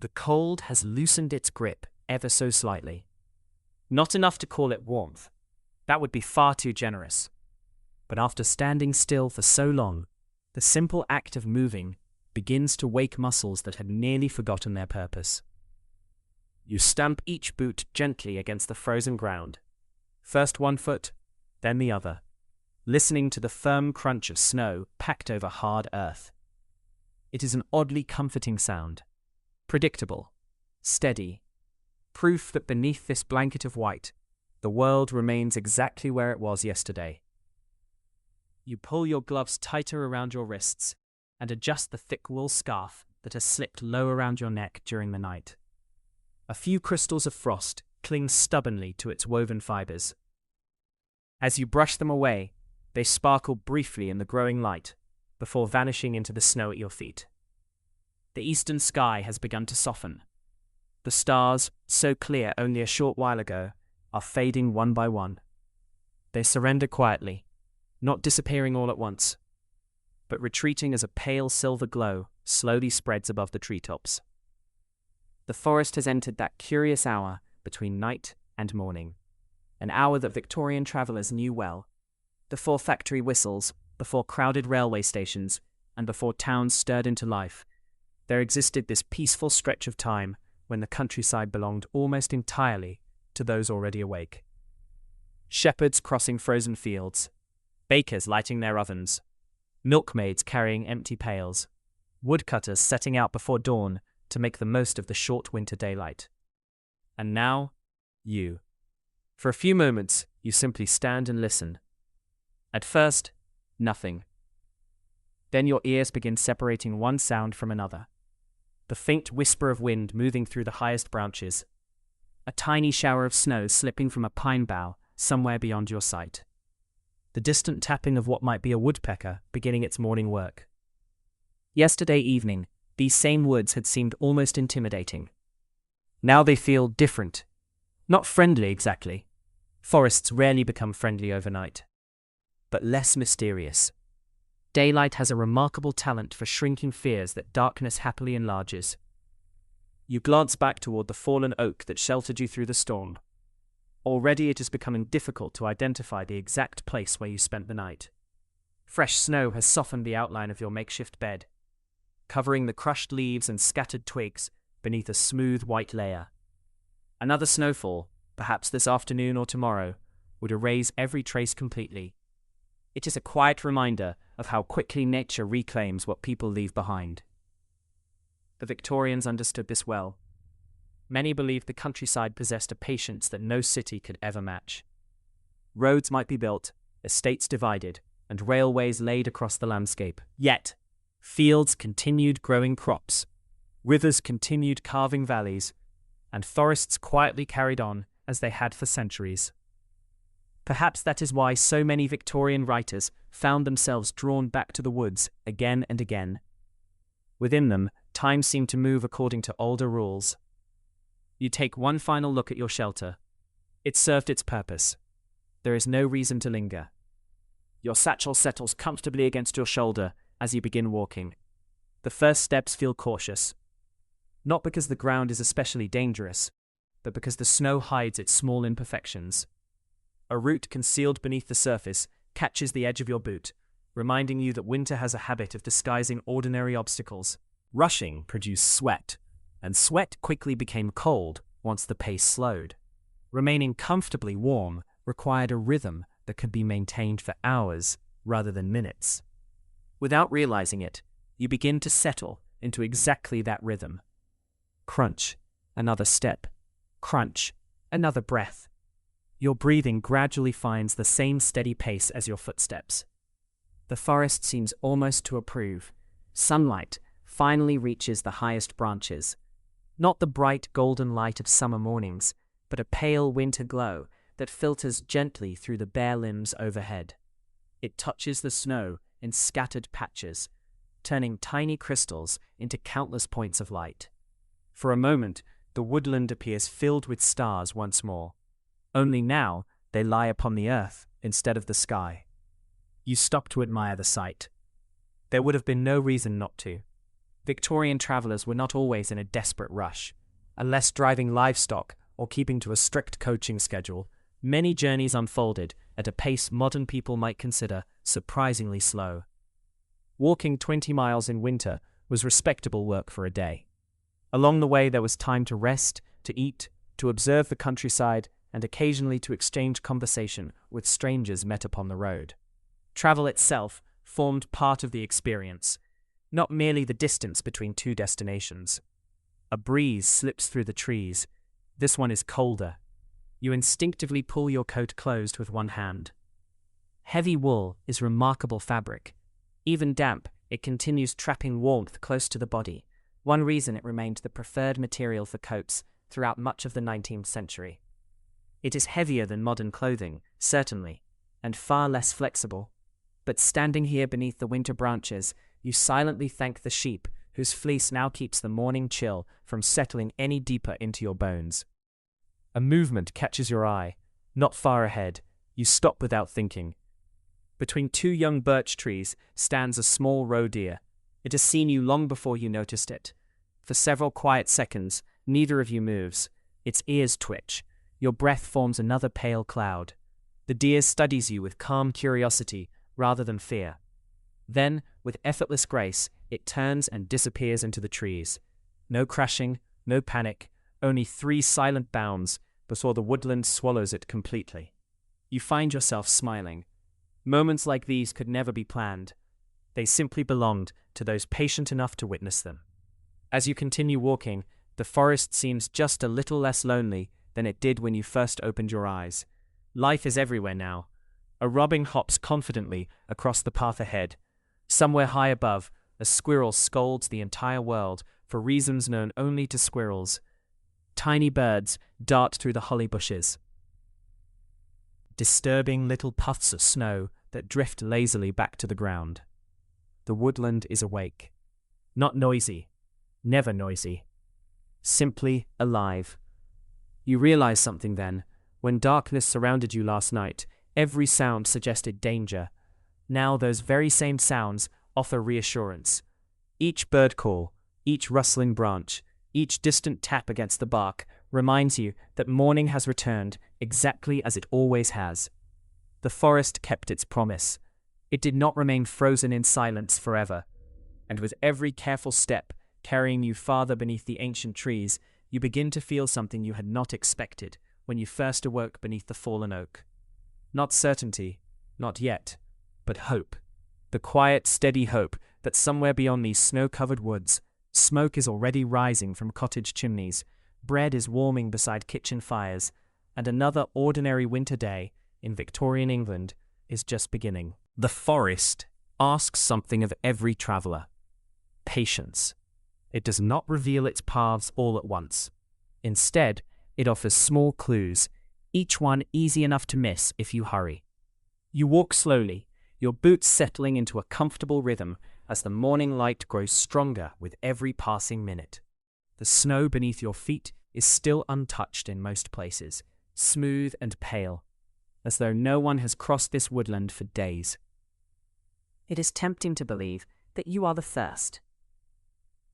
The cold has loosened its grip ever so slightly. Not enough to call it warmth. That would be far too generous. But after standing still for so long, the simple act of moving begins to wake muscles that had nearly forgotten their purpose. You stamp each boot gently against the frozen ground, first one foot, then the other, listening to the firm crunch of snow packed over hard earth. It is an oddly comforting sound, predictable, steady, proof that beneath this blanket of white, the world remains exactly where it was yesterday. You pull your gloves tighter around your wrists and adjust the thick wool scarf that has slipped low around your neck during the night. A few crystals of frost cling stubbornly to its woven fibers. As you brush them away, they sparkle briefly in the growing light before vanishing into the snow at your feet. The eastern sky has begun to soften. The stars, so clear only a short while ago, are fading one by one. They surrender quietly, not disappearing all at once, but retreating as a pale silver glow slowly spreads above the treetops. The forest has entered that curious hour between night and morning, an hour that Victorian travellers knew well, before factory whistles, before crowded railway stations, and before towns stirred into life. There existed this peaceful stretch of time when the countryside belonged almost entirely to those already awake. Shepherds crossing frozen fields, bakers lighting their ovens, milkmaids carrying empty pails, woodcutters setting out before dawn to make the most of the short winter daylight. And now, you. For a few moments, you simply stand and listen. At first, nothing. Then your ears begin separating one sound from another. The faint whisper of wind moving through the highest branches. A tiny shower of snow slipping from a pine bough somewhere beyond your sight. The distant tapping of what might be a woodpecker beginning its morning work. Yesterday evening, these same woods had seemed almost intimidating. Now they feel different. Not friendly exactly. Forests rarely become friendly overnight. But less mysterious. Daylight has a remarkable talent for shrinking fears that darkness happily enlarges. You glance back toward the fallen oak that sheltered you through the storm. Already it is becoming difficult to identify the exact place where you spent the night. Fresh snow has softened the outline of your makeshift bed, covering the crushed leaves and scattered twigs beneath a smooth white layer. Another snowfall, perhaps this afternoon or tomorrow, would erase every trace completely. It is a quiet reminder of how quickly nature reclaims what people leave behind. The Victorians understood this well. Many believed the countryside possessed a patience that no city could ever match. Roads might be built, estates divided, and railways laid across the landscape. Yet, fields continued growing crops, rivers continued carving valleys, and forests quietly carried on as they had for centuries. Perhaps that is why so many Victorian writers found themselves drawn back to the woods again and again. Within them, time seemed to move according to older rules. You take one final look at your shelter. It served its purpose. There is no reason to linger. Your satchel settles comfortably against your shoulder as you begin walking. The first steps feel cautious. Not because the ground is especially dangerous, but because the snow hides its small imperfections. A root concealed beneath the surface catches the edge of your boot, reminding you that winter has a habit of disguising ordinary obstacles. Rushing produced sweat, and sweat quickly became cold once the pace slowed. Remaining comfortably warm required a rhythm that could be maintained for hours rather than minutes. Without realizing it, you begin to settle into exactly that rhythm. Crunch, another step. Crunch, another breath. Your breathing gradually finds the same steady pace as your footsteps. The forest seems almost to approve. Sunlight finally reaches the highest branches. Not the bright golden light of summer mornings, but a pale winter glow that filters gently through the bare limbs overhead. It touches the snow in scattered patches, turning tiny crystals into countless points of light. For a moment, the woodland appears filled with stars once more. Only now, they lie upon the earth instead of the sky. You stop to admire the sight. There would have been no reason not to. Victorian travellers were not always in a desperate rush. Unless driving livestock or keeping to a strict coaching schedule, many journeys unfolded at a pace modern people might consider surprisingly slow. Walking 20 miles in winter was respectable work for a day. Along the way there was time to rest, to eat, to observe the countryside, and occasionally to exchange conversation with strangers met upon the road. Travel itself formed part of the experience, not merely the distance between two destinations. A breeze slips through the trees. This one is colder. You instinctively pull your coat closed with one hand. Heavy wool is remarkable fabric. Even damp, it continues trapping warmth close to the body, one reason it remained the preferred material for coats throughout much of the 19th century. It is heavier than modern clothing, certainly, and far less flexible. But standing here beneath the winter branches, you silently thank the sheep whose fleece now keeps the morning chill from settling any deeper into your bones. A movement catches your eye. Not far ahead, you stop without thinking. Between two young birch trees stands a small roe deer. It has seen you long before you noticed it. For several quiet seconds, neither of you moves. Its ears twitch. Your breath forms another pale cloud. The deer studies you with calm curiosity rather than fear. Then, with effortless grace, it turns and disappears into the trees. No crashing, no panic, only 3 silent bounds before the woodland swallows it completely. You find yourself smiling. Moments like these could never be planned. They simply belonged to those patient enough to witness them. As you continue walking, the forest seems just a little less lonely than it did when you first opened your eyes. Life is everywhere now. A robin hops confidently across the path ahead. Somewhere high above, a squirrel scolds the entire world for reasons known only to squirrels. Tiny birds dart through the holly bushes, disturbing little puffs of snow that drift lazily back to the ground. The woodland is awake. Not noisy, never noisy. Simply alive. You realize something then. When darkness surrounded you last night, every sound suggested danger. Now those very same sounds offer reassurance. Each bird call, each rustling branch, each distant tap against the bark reminds you that morning has returned exactly as it always has. The forest kept its promise. It did not remain frozen in silence forever. And with every careful step carrying you farther beneath the ancient trees, you begin to feel something you had not expected when you first awoke beneath the fallen oak. Not certainty, not yet, but hope. The quiet, steady hope that somewhere beyond these snow-covered woods, smoke is already rising from cottage chimneys, bread is warming beside kitchen fires, and another ordinary winter day in Victorian England is just beginning. The forest asks something of every traveller. Patience. It does not reveal its paths all at once. Instead, it offers small clues, each one easy enough to miss if you hurry. You walk slowly, your boots settling into a comfortable rhythm as the morning light grows stronger with every passing minute. The snow beneath your feet is still untouched in most places, smooth and pale, as though no one has crossed this woodland for days. It is tempting to believe that you are the first.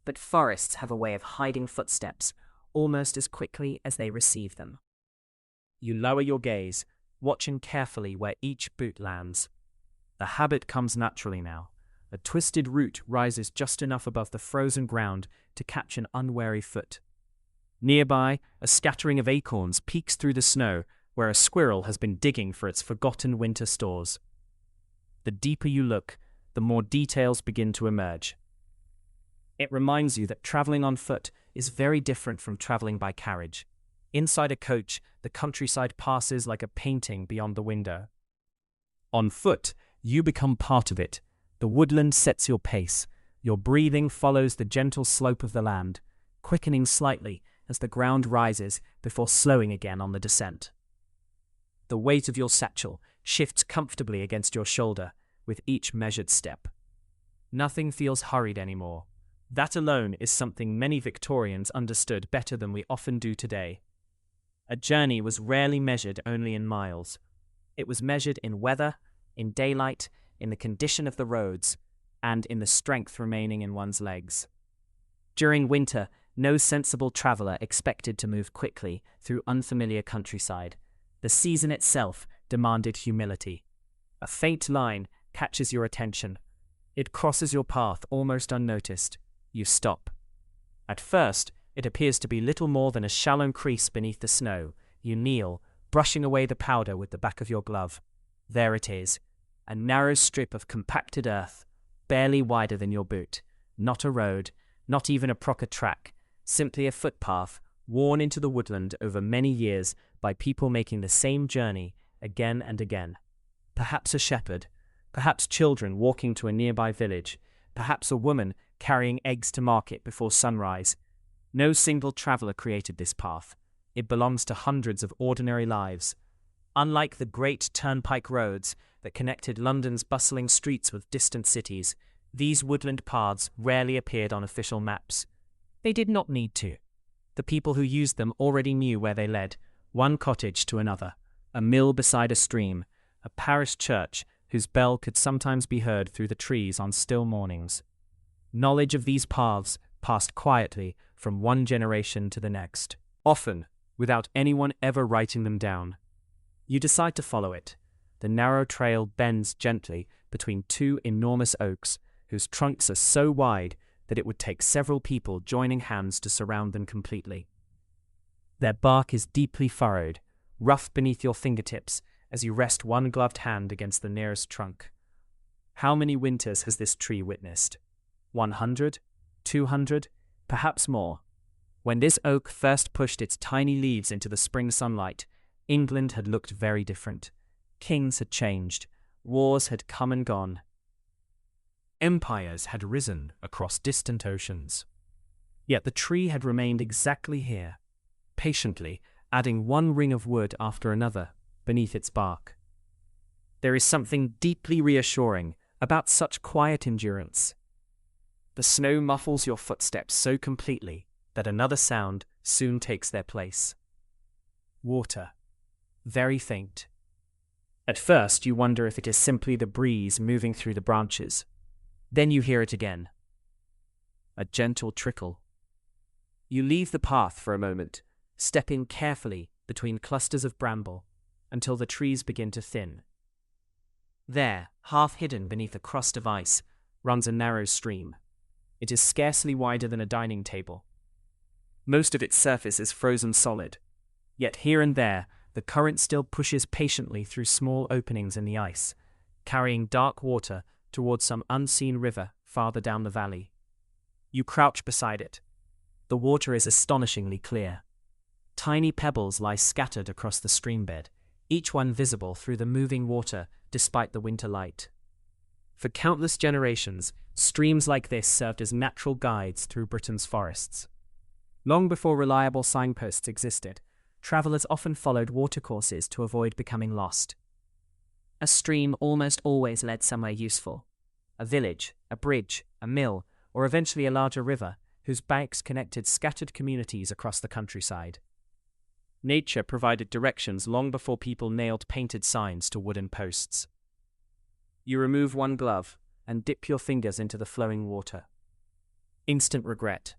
But forests have a way of hiding footsteps almost as quickly as they receive them. You lower your gaze, watching carefully where each boot lands. The habit comes naturally now. A twisted root rises just enough above the frozen ground to catch an unwary foot. Nearby, a scattering of acorns peeks through the snow where a squirrel has been digging for its forgotten winter stores. The deeper you look, the more details begin to emerge. It reminds you that traveling on foot is very different from traveling by carriage. Inside a coach, the countryside passes like a painting beyond the window. On foot, you become part of it. The woodland sets your pace. Your breathing follows the gentle slope of the land, quickening slightly as the ground rises before slowing again on the descent. The weight of your satchel shifts comfortably against your shoulder with each measured step. Nothing feels hurried anymore. That alone is something many Victorians understood better than we often do today. A journey was rarely measured only in miles. It was measured in weather, in daylight, in the condition of the roads, and in the strength remaining in one's legs. During winter, no sensible traveller expected to move quickly through unfamiliar countryside. The season itself demanded humility. A faint line catches your attention. It crosses your path almost unnoticed. You stop. At first, it appears to be little more than a shallow crease beneath the snow. You kneel, brushing away the powder with the back of your glove. There it is, a narrow strip of compacted earth, barely wider than your boot. Not a road, not even a proper track, simply a footpath worn into the woodland over many years by people making the same journey again and again. Perhaps a shepherd, perhaps children walking to a nearby village, perhaps a woman carrying eggs to market before sunrise. No single traveller created this path. It belongs to hundreds of ordinary lives. Unlike the great turnpike roads that connected London's bustling streets with distant cities, these woodland paths rarely appeared on official maps. They did not need to. The people who used them already knew where they led, one cottage to another, a mill beside a stream, a parish church whose bell could sometimes be heard through the trees on still mornings. Knowledge of these paths passed quietly from one generation to the next, often without anyone ever writing them down. You decide to follow it. The narrow trail bends gently between two enormous oaks whose trunks are so wide that it would take several people joining hands to surround them completely. Their bark is deeply furrowed, rough beneath your fingertips as you rest one gloved hand against the nearest trunk. How many winters has this tree witnessed? 100? 200? Perhaps more. When this oak first pushed its tiny leaves into the spring sunlight, England had looked very different. Kings had changed. Wars had come and gone. Empires had risen across distant oceans. Yet the tree had remained exactly here, patiently adding one ring of wood after another beneath its bark. There is something deeply reassuring about such quiet endurance. The snow muffles your footsteps so completely that another sound soon takes their place. Water. Very faint. At first you wonder if it is simply the breeze moving through the branches. Then you hear it again. A gentle trickle. You leave the path for a moment, stepping carefully between clusters of bramble until the trees begin to thin. There, half hidden beneath a crust of ice, runs a narrow stream. It is scarcely wider than a dining table. Most of its surface is frozen solid, yet here and there the current still pushes patiently through small openings in the ice, carrying dark water towards some unseen river farther down the valley. You crouch beside it. The water is astonishingly clear. Tiny pebbles lie scattered across the streambed, each one visible through the moving water despite the winter light. For countless generations, streams like this served as natural guides through Britain's forests. Long before reliable signposts existed, travellers often followed watercourses to avoid becoming lost. A stream almost always led somewhere useful. A village, a bridge, a mill, or eventually a larger river, whose banks connected scattered communities across the countryside. Nature provided directions long before people nailed painted signs to wooden posts. You remove one glove and dip your fingers into the flowing water. Instant regret.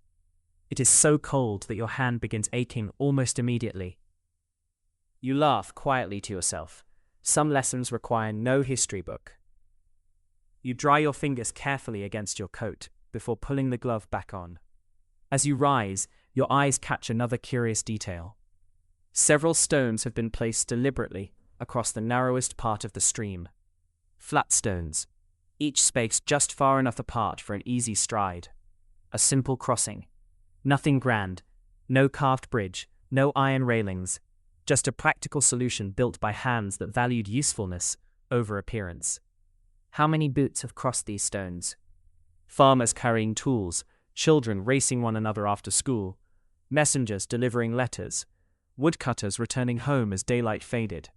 It is so cold that your hand begins aching almost immediately. You laugh quietly to yourself. Some lessons require no history book. You dry your fingers carefully against your coat before pulling the glove back on. As you rise, your eyes catch another curious detail. Several stones have been placed deliberately across the narrowest part of the stream. Flat stones, each spaced just far enough apart for an easy stride. A simple crossing. Nothing grand, no carved bridge, no iron railings, just a practical solution built by hands that valued usefulness over appearance. How many boots have crossed these stones? Farmers carrying tools, children racing one another after school, messengers delivering letters, woodcutters returning home as daylight faded.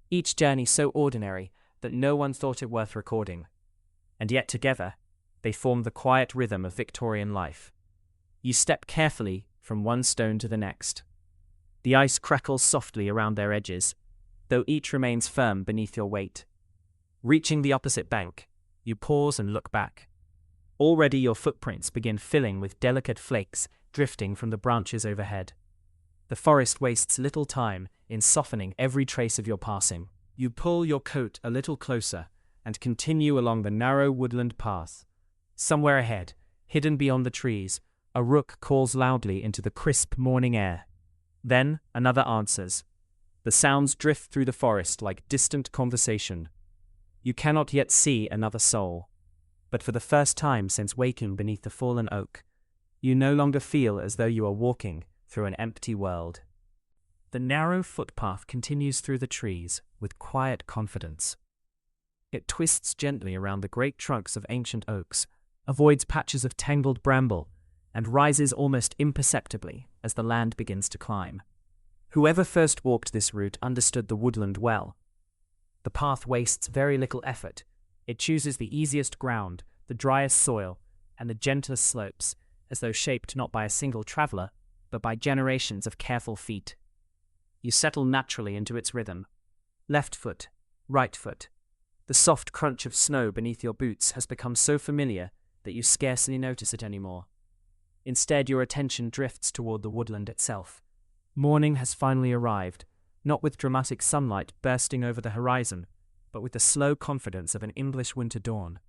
Each journey so ordinary that no one thought it worth recording. And yet together, they form the quiet rhythm of Victorian life. You step carefully from one stone to the next. The ice crackles softly around their edges, though each remains firm beneath your weight. Reaching the opposite bank, you pause and look back. Already your footprints begin filling with delicate flakes drifting from the branches overhead. The forest wastes little time in softening every trace of your passing. You pull your coat a little closer and continue along the narrow woodland path. Somewhere ahead, hidden beyond the trees, a rook calls loudly into the crisp morning air. Then another answers. The sounds drift through the forest like distant conversation. You cannot yet see another soul. But for the first time since waking beneath the fallen oak, you no longer feel as though you are walking through an empty world. The narrow footpath continues through the trees with quiet confidence. It twists gently around the great trunks of ancient oaks, avoids patches of tangled bramble, and rises almost imperceptibly as the land begins to climb. Whoever first walked this route understood the woodland well. The path wastes very little effort. It chooses the easiest ground, the driest soil, and the gentlest slopes, as though shaped not by a single traveler, but by generations of careful feet. You settle naturally into its rhythm. Left foot, right foot. The soft crunch of snow beneath your boots has become so familiar that you scarcely notice it anymore. Instead, your attention drifts toward the woodland itself. Morning has finally arrived, not with dramatic sunlight bursting over the horizon, but with the slow confidence of an English winter dawn.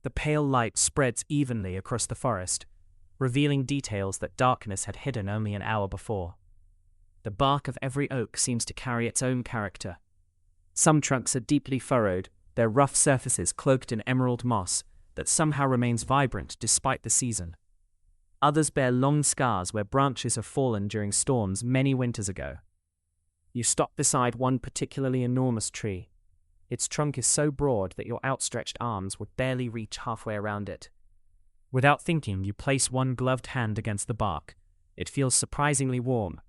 The pale light spreads evenly across the forest, revealing details that darkness had hidden only an hour before. The bark of every oak seems to carry its own character. Some trunks are deeply furrowed, their rough surfaces cloaked in emerald moss that somehow remains vibrant despite the season. Others bear long scars where branches have fallen during storms many winters ago. You stop beside one particularly enormous tree. Its trunk is so broad that your outstretched arms would barely reach halfway around it. Without thinking, you place one gloved hand against the bark. It feels surprisingly warm.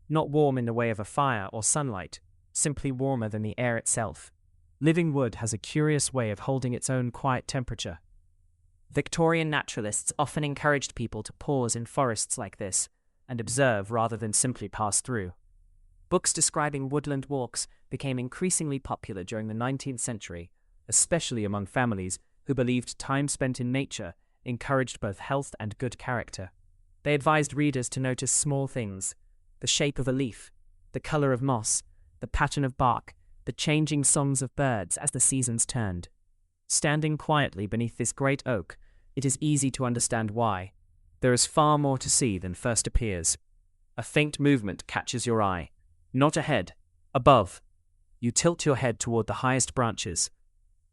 Not warm in the way of a fire or sunlight, simply warmer than the air itself. Living wood has a curious way of holding its own quiet temperature. Victorian naturalists often encouraged people to pause in forests like this and observe rather than simply pass through. Books describing woodland walks became increasingly popular during the 19th century, especially among families who believed time spent in nature encouraged both health and good character. They advised readers to notice small things: the shape of a leaf, the color of moss, the pattern of bark, the changing songs of birds as the seasons turned. Standing quietly beneath this great oak, it is easy to understand why. There is far more to see than first appears. A faint movement catches your eye. Not ahead, above. You tilt your head toward the highest branches.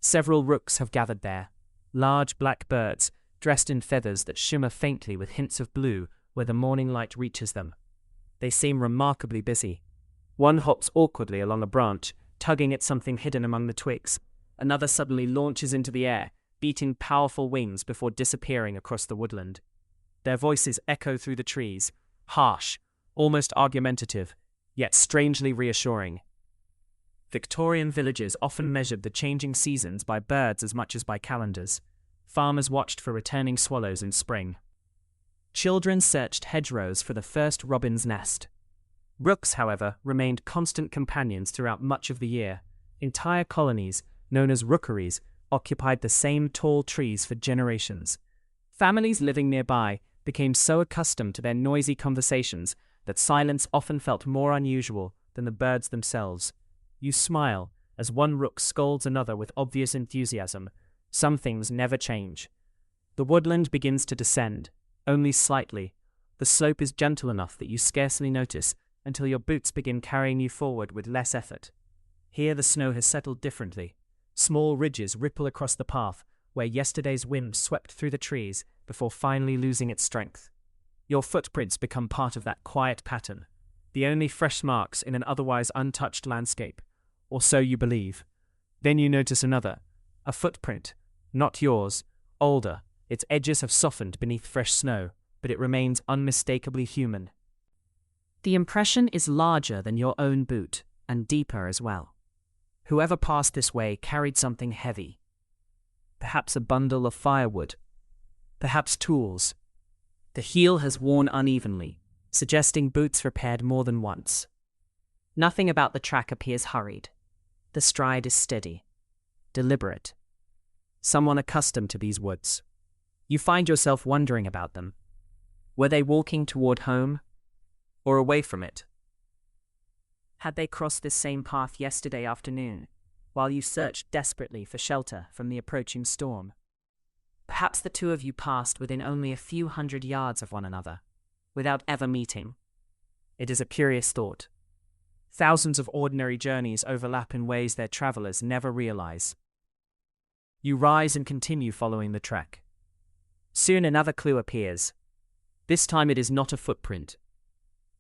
Several rooks have gathered there, large black birds dressed in feathers that shimmer faintly with hints of blue where the morning light reaches them. They seem remarkably busy. One hops awkwardly along a branch, tugging at something hidden among the twigs. Another suddenly launches into the air, beating powerful wings before disappearing across the woodland. Their voices echo through the trees, harsh, almost argumentative, yet strangely reassuring. Victorian villages often measured the changing seasons by birds as much as by calendars. Farmers watched for returning swallows in spring. Children searched hedgerows for the first robin's nest. Rooks, however, remained constant companions throughout much of the year. Entire colonies, known as rookeries, occupied the same tall trees for generations. Families living nearby became so accustomed to their noisy conversations that silence often felt more unusual than the birds themselves. You smile as one rook scolds another with obvious enthusiasm. Some things never change. The woodland begins to descend, only slightly. The slope is gentle enough that you scarcely notice until your boots begin carrying you forward with less effort. Here the snow has settled differently. Small ridges ripple across the path where yesterday's wind swept through the trees before finally losing its strength. Your footprints become part of that quiet pattern, the only fresh marks in an otherwise untouched landscape, or so you believe. Then you notice another, a footprint, not yours, older. Its edges have softened beneath fresh snow, but it remains unmistakably human. The impression is larger than your own boot, and deeper as well. Whoever passed this way carried something heavy. Perhaps a bundle of firewood. Perhaps tools. The heel has worn unevenly, suggesting boots repaired more than once. Nothing about the track appears hurried. The stride is steady, deliberate. Someone accustomed to these woods. You find yourself wondering about them. Were they walking toward home or away from it? Had they crossed this same path yesterday afternoon, while you searched desperately for shelter from the approaching storm? Perhaps the two of you passed within only a few hundred yards of one another, without ever meeting. It is a curious thought. Thousands of ordinary journeys overlap in ways their travelers never realize. You rise and continue following the trek. Soon another clue appears. This time it is not a footprint.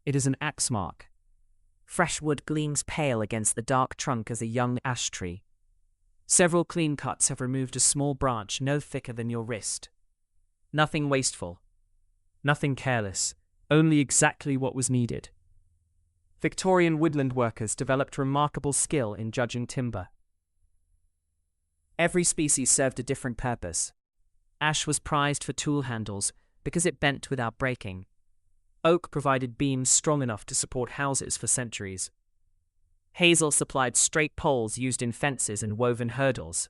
It is an axe mark. Fresh wood gleams pale against the dark trunk as a young ash tree. Several clean cuts have removed a small branch no thicker than your wrist. Nothing wasteful. Nothing careless. Only exactly what was needed. Victorian woodland workers developed remarkable skill in judging timber. Every species served a different purpose. Ash was prized for tool handles because it bent without breaking. Oak provided beams strong enough to support houses for centuries. Hazel supplied straight poles used in fences and woven hurdles.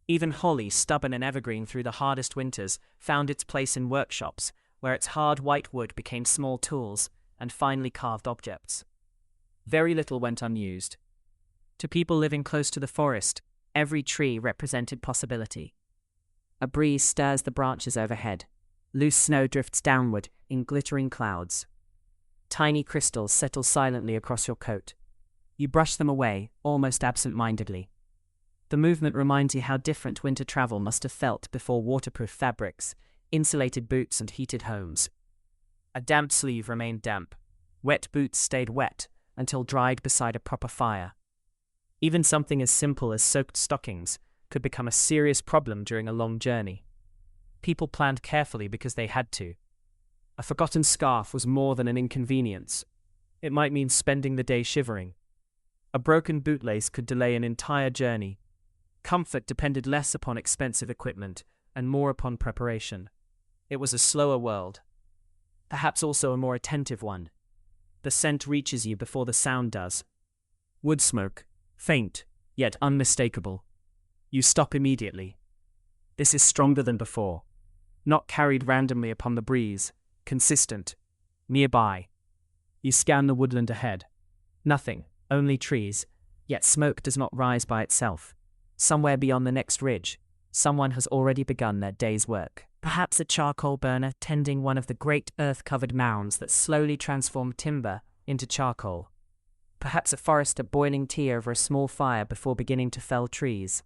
Even holly, stubborn and evergreen through the hardest winters, found its place in workshops, where its hard white wood became small tools and finely carved objects. Very little went unused. To people living close to the forest, every tree represented possibility. A breeze stirs the branches overhead. Loose snow drifts downward in glittering clouds. Tiny crystals settle silently across your coat. You brush them away, almost absent-mindedly. The movement reminds you how different winter travel must have felt before waterproof fabrics, insulated boots and heated homes. A damp sleeve remained damp. Wet boots stayed wet until dried beside a proper fire. Even something as simple as soaked stockings could become a serious problem during a long journey. People planned carefully because they had to. A forgotten scarf was more than an inconvenience. It might mean spending the day shivering. A broken bootlace could delay an entire journey. Comfort depended less upon expensive equipment and more upon preparation. It was a slower world. Perhaps also a more attentive one. The scent reaches you before the sound does. Wood smoke, faint, yet unmistakable. You stop immediately. This is stronger than before. Not carried randomly upon the breeze, consistent, nearby. You scan the woodland ahead. Nothing, only trees, yet smoke does not rise by itself. Somewhere beyond the next ridge, someone has already begun their day's work. Perhaps a charcoal burner tending one of the great earth-covered mounds that slowly transform timber into charcoal. Perhaps a forester boiling tea over a small fire before beginning to fell trees.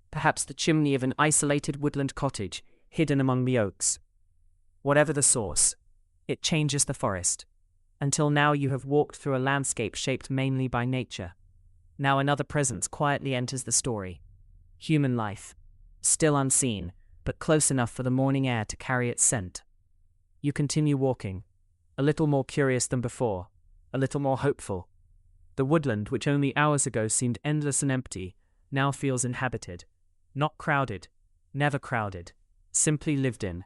Perhaps the chimney of an isolated woodland cottage hidden among the oaks. Whatever the source, it changes the forest. Until now you have walked through a landscape shaped mainly by nature. Now another presence quietly enters the story. Human life. Still unseen, but close enough for the morning air to carry its scent. You continue walking, a little more curious than before, a little more hopeful. The woodland, which only hours ago seemed endless and empty, now feels inhabited. Not crowded, never crowded, simply lived in.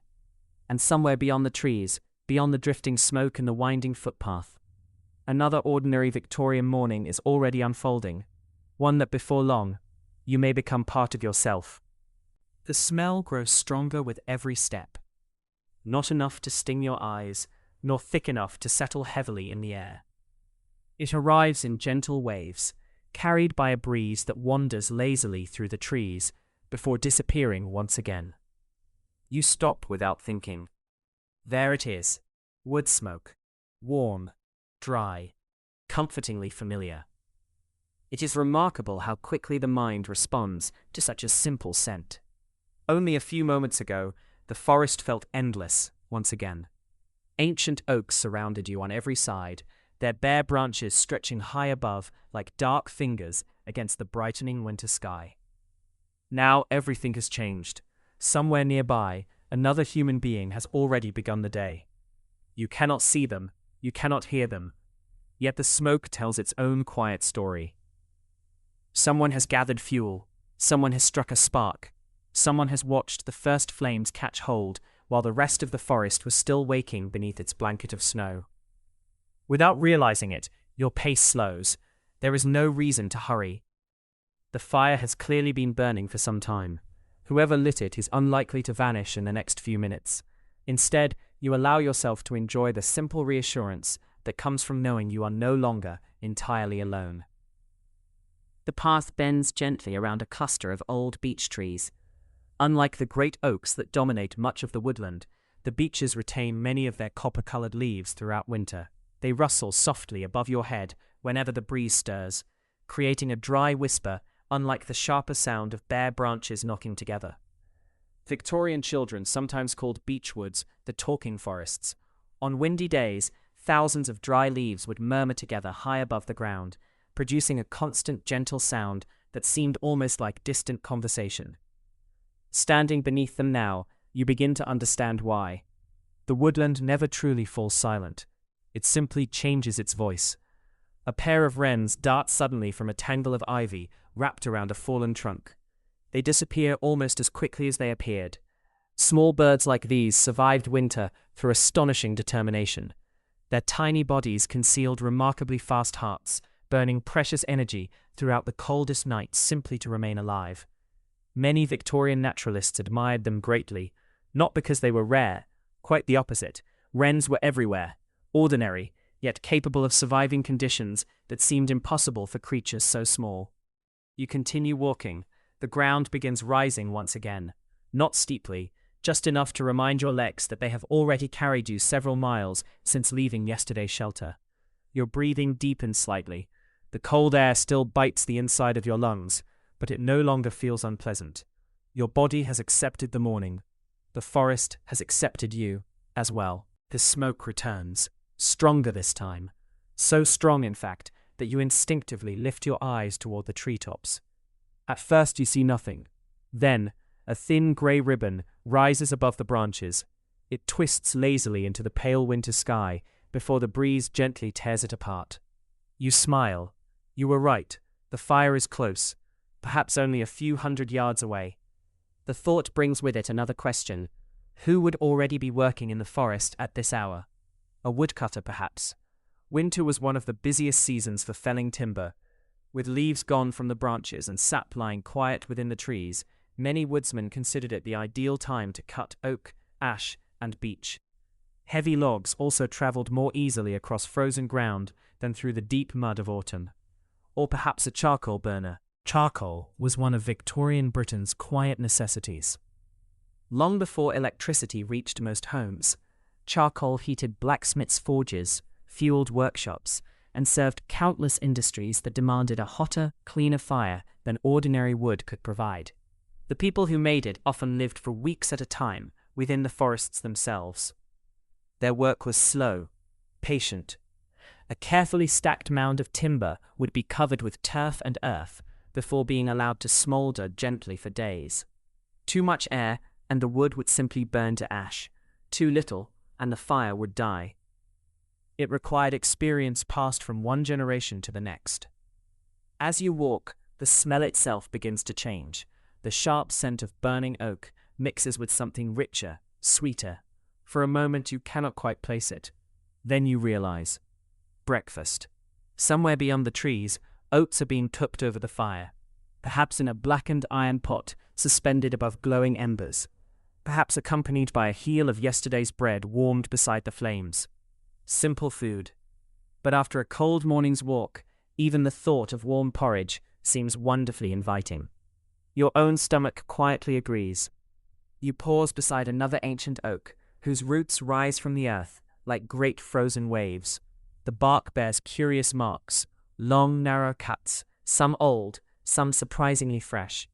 And somewhere beyond the trees, beyond the drifting smoke and the winding footpath, another ordinary Victorian morning is already unfolding, one that before long, you may become part of yourself. The smell grows stronger with every step. Not enough to sting your eyes, nor thick enough to settle heavily in the air. It arrives in gentle waves, carried by a breeze that wanders lazily through the trees before disappearing once again. You stop without thinking. There it is, wood smoke, warm, dry, comfortingly familiar. It is remarkable how quickly the mind responds to such a simple scent. Only a few moments ago, the forest felt endless once again. Ancient oaks surrounded you on every side, their bare branches stretching high above like dark fingers against the brightening winter sky. Now everything has changed. Somewhere nearby, another human being has already begun the day. You cannot see them, you cannot hear them, yet the smoke tells its own quiet story. Someone has gathered fuel, someone has struck a spark, someone has watched the first flames catch hold while the rest of the forest was still waking beneath its blanket of snow. Without realizing it, your pace slows. There is no reason to hurry. The fire has clearly been burning for some time. Whoever lit it is unlikely to vanish in the next few minutes. Instead, you allow yourself to enjoy the simple reassurance that comes from knowing you are no longer entirely alone. The path bends gently around a cluster of old beech trees. Unlike the great oaks that dominate much of the woodland, the beeches retain many of their copper-colored leaves throughout winter. They rustle softly above your head whenever the breeze stirs, creating a dry whisper unlike the sharper sound of bare branches knocking together. Victorian children sometimes called beech woods the talking forests. On windy days, thousands of dry leaves would murmur together high above the ground, producing a constant, gentle sound that seemed almost like distant conversation. Standing beneath them now, you begin to understand why. The woodland never truly falls silent. It simply changes its voice. A pair of wrens dart suddenly from a tangle of ivy wrapped around a fallen trunk. They disappear almost as quickly as they appeared. Small birds like these survived winter through astonishing determination. Their tiny bodies concealed remarkably fast hearts, burning precious energy throughout the coldest nights simply to remain alive. Many Victorian naturalists admired them greatly, not because they were rare, quite the opposite. Wrens were everywhere, ordinary, yet capable of surviving conditions that seemed impossible for creatures so small. You continue walking. The ground begins rising once again, not steeply, just enough to remind your legs that they have already carried you several miles since leaving yesterday's shelter. Your breathing deepens slightly. The cold air still bites the inside of your lungs, but it no longer feels unpleasant. Your body has accepted the morning. The forest has accepted you as well. The smoke returns, stronger this time. So strong, in fact, that you instinctively lift your eyes toward the treetops. At first you see nothing. Then, a thin grey ribbon rises above the branches. It twists lazily into the pale winter sky before the breeze gently tears it apart. You smile. You were right. The fire is close, perhaps only a few hundred yards away. The thought brings with it another question. Who would already be working in the forest at this hour? A woodcutter, perhaps. Winter was one of the busiest seasons for felling timber. With leaves gone from the branches and sap lying quiet within the trees, many woodsmen considered it the ideal time to cut oak, ash, and beech. Heavy logs also travelled more easily across frozen ground than through the deep mud of autumn. Or perhaps a charcoal burner. Charcoal was one of Victorian Britain's quiet necessities. Long before electricity reached most homes, charcoal heated blacksmiths' forges, fueled workshops, and served countless industries that demanded a hotter, cleaner fire than ordinary wood could provide. The people who made it often lived for weeks at a time within the forests themselves. Their work was slow, patient. A carefully stacked mound of timber would be covered with turf and earth before being allowed to smoulder gently for days. Too much air, and the wood would simply burn to ash. Too little, and the fire would die. It required experience passed from one generation to the next. As you walk, the smell itself begins to change. The sharp scent of burning oak mixes with something richer, sweeter. For a moment you cannot quite place it. Then you realize. Breakfast. Somewhere beyond the trees, oats are being cooked over the fire. Perhaps in a blackened iron pot suspended above glowing embers. Perhaps accompanied by a heel of yesterday's bread warmed beside the flames. Simple food. But after a cold morning's walk, even the thought of warm porridge seems wonderfully inviting. Your own stomach quietly agrees. You pause beside another ancient oak, whose roots rise from the earth like great frozen waves. The bark bears curious marks, long, narrow cuts, some old, some surprisingly fresh.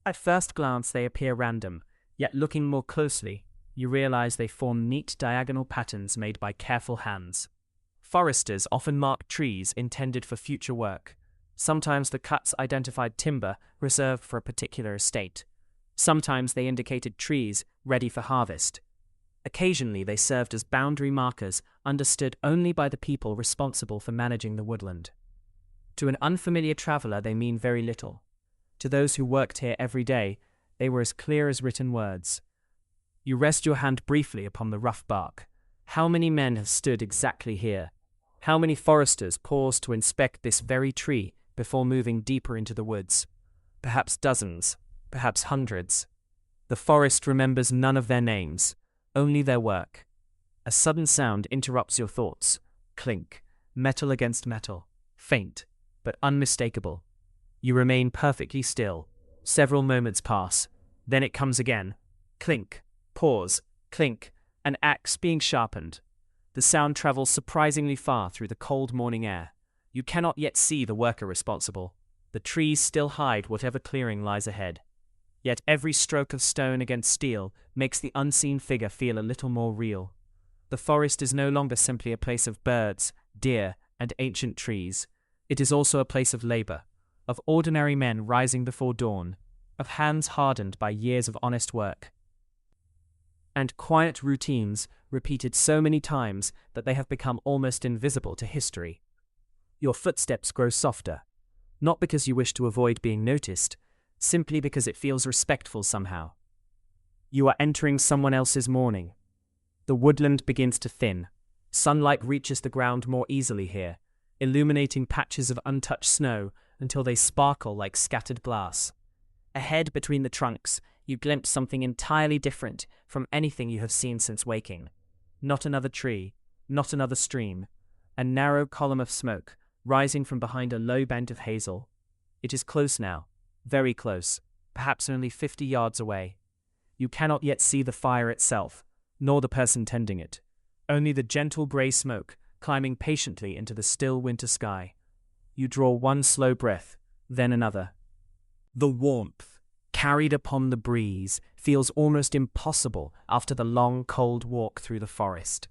At first glance they appear random, yet looking more closely, you realize they form neat diagonal patterns made by careful hands. Foresters often mark trees intended for future work. Sometimes the cuts identified timber reserved for a particular estate. Sometimes they indicated trees ready for harvest. Occasionally they served as boundary markers understood only by the people responsible for managing the woodland. To an unfamiliar traveler they mean very little. To those who worked here every day, they were as clear as written words. You rest your hand briefly upon the rough bark. How many men have stood exactly here? How many foresters paused to inspect this very tree before moving deeper into the woods? Perhaps dozens, perhaps hundreds. The forest remembers none of their names, only their work. A sudden sound interrupts your thoughts. Clink, metal against metal, faint, but unmistakable. You remain perfectly still. Several moments pass. Then it comes again. Clink, pause, clink, an axe being sharpened. The sound travels surprisingly far through the cold morning air. You cannot yet see the worker responsible. The trees still hide whatever clearing lies ahead. Yet every stroke of stone against steel makes the unseen figure feel a little more real. The forest is no longer simply a place of birds, deer, and ancient trees. It is also a place of labor, of ordinary men rising before dawn, of hands hardened by years of honest work, and quiet routines repeated so many times that they have become almost invisible to history. Your footsteps grow softer, not because you wish to avoid being noticed, simply because it feels respectful somehow. You are entering someone else's morning. The woodland begins to thin. Sunlight reaches the ground more easily here, illuminating patches of untouched snow until they sparkle like scattered glass. Ahead between the trunks, you glimpse something entirely different from anything you have seen since waking. Not another tree, not another stream, a narrow column of smoke rising from behind a low bank of hazel. It is close now, very close, perhaps only 50 yards away. You cannot yet see the fire itself, nor the person tending it, only the gentle grey smoke climbing patiently into the still winter sky. You draw one slow breath, then another. The warmth, carried upon the breeze, feels almost impossible after the long, cold walk through the forest.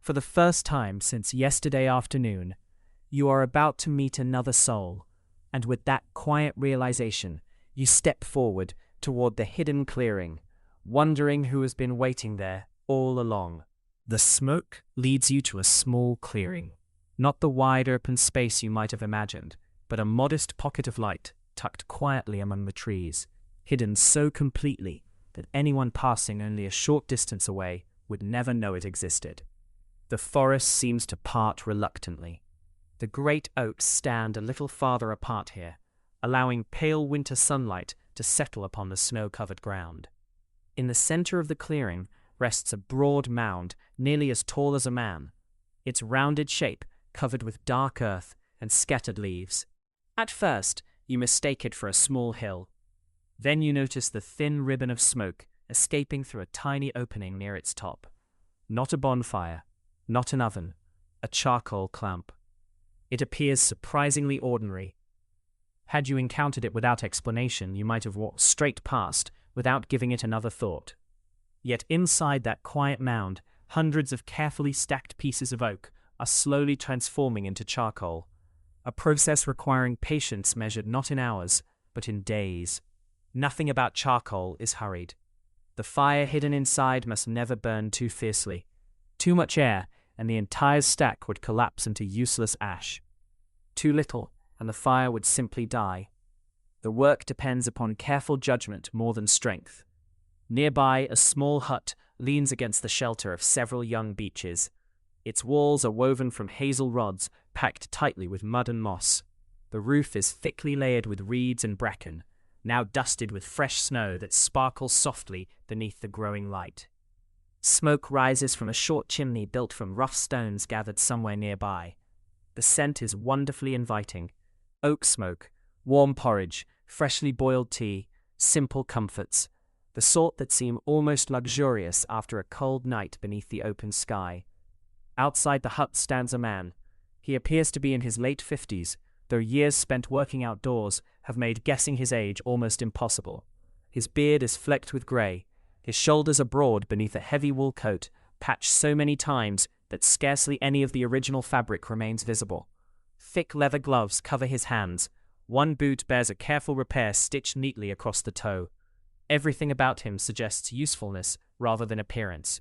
For the first time since yesterday afternoon, you are about to meet another soul, and with that quiet realization, you step forward toward the hidden clearing, wondering who has been waiting there all along. The smoke leads you to a small clearing, not the wide open space you might have imagined, but a modest pocket of light tucked quietly among the trees, hidden so completely that anyone passing only a short distance away would never know it existed. The forest seems to part reluctantly. The great oaks stand a little farther apart here, allowing pale winter sunlight to settle upon the snow-covered ground. In the center of the clearing rests a broad mound nearly as tall as a man, its rounded shape covered with dark earth and scattered leaves. At first, you mistake it for a small hill. Then you notice the thin ribbon of smoke escaping through a tiny opening near its top. Not a bonfire, not an oven, a charcoal clamp. It appears surprisingly ordinary. Had you encountered it without explanation, you might have walked straight past without giving it another thought. Yet inside that quiet mound, hundreds of carefully stacked pieces of oak are slowly transforming into charcoal, a process requiring patience measured not in hours, but in days. Nothing about charcoal is hurried. The fire hidden inside must never burn too fiercely. Too much air, and the entire stack would collapse into useless ash. Too little, and the fire would simply die. The work depends upon careful judgment more than strength. Nearby, a small hut leans against the shelter of several young beeches. Its walls are woven from hazel rods packed tightly with mud and moss. The roof is thickly layered with reeds and bracken, now dusted with fresh snow that sparkles softly beneath the growing light. Smoke rises from a short chimney built from rough stones gathered somewhere nearby. The scent is wonderfully inviting. Oak smoke, warm porridge, freshly boiled tea, simple comforts, the sort that seem almost luxurious after a cold night beneath the open sky. Outside the hut stands a man. He appears to be in his late 50s, though years spent working outdoors have made guessing his age almost impossible. His beard is flecked with grey. His shoulders are broad beneath a heavy wool coat, patched so many times that scarcely any of the original fabric remains visible. Thick leather gloves cover his hands. One boot bears a careful repair stitched neatly across the toe. Everything about him suggests usefulness rather than appearance.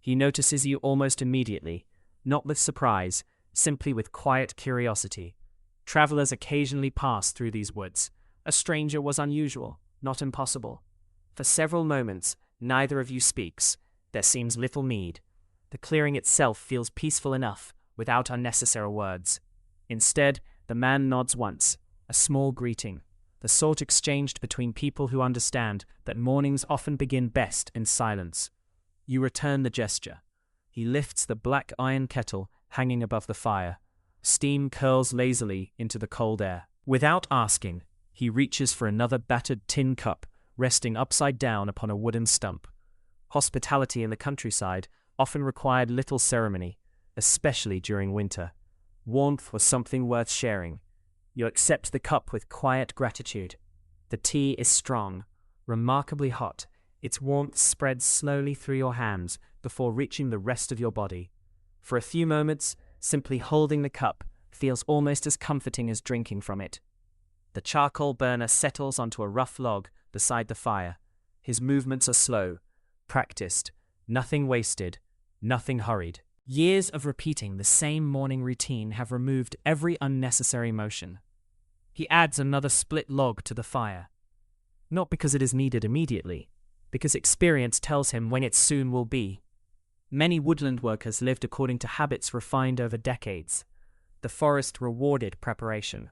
He notices you almost immediately, not with surprise, simply with quiet curiosity. Travelers occasionally pass through these woods. A stranger was unusual, not impossible. For several moments, neither of you speaks. There seems little need. The clearing itself feels peaceful enough, without unnecessary words. Instead, the man nods once, a small greeting. the sort exchanged between people who understand that mornings often begin best in silence. You return the gesture. He lifts the black iron kettle hanging above the fire. Steam curls lazily into the cold air. Without asking, he reaches for another battered tin cup resting upside down upon a wooden stump. Hospitality in the countryside often required little ceremony, especially during winter. Warmth was something worth sharing. You accept the cup with quiet gratitude. The tea is strong, remarkably hot. Its warmth spreads slowly through your hands before reaching the rest of your body. For a few moments, simply holding the cup feels almost as comforting as drinking from it. The charcoal burner settles onto a rough log beside the fire. His movements are slow, practiced, nothing wasted, nothing hurried. Years of repeating the same morning routine have removed every unnecessary motion. He adds another split log to the fire. Not because it is needed immediately, because experience tells him when it soon will be. Many woodland workers lived according to habits refined over decades. The forest rewarded preparation.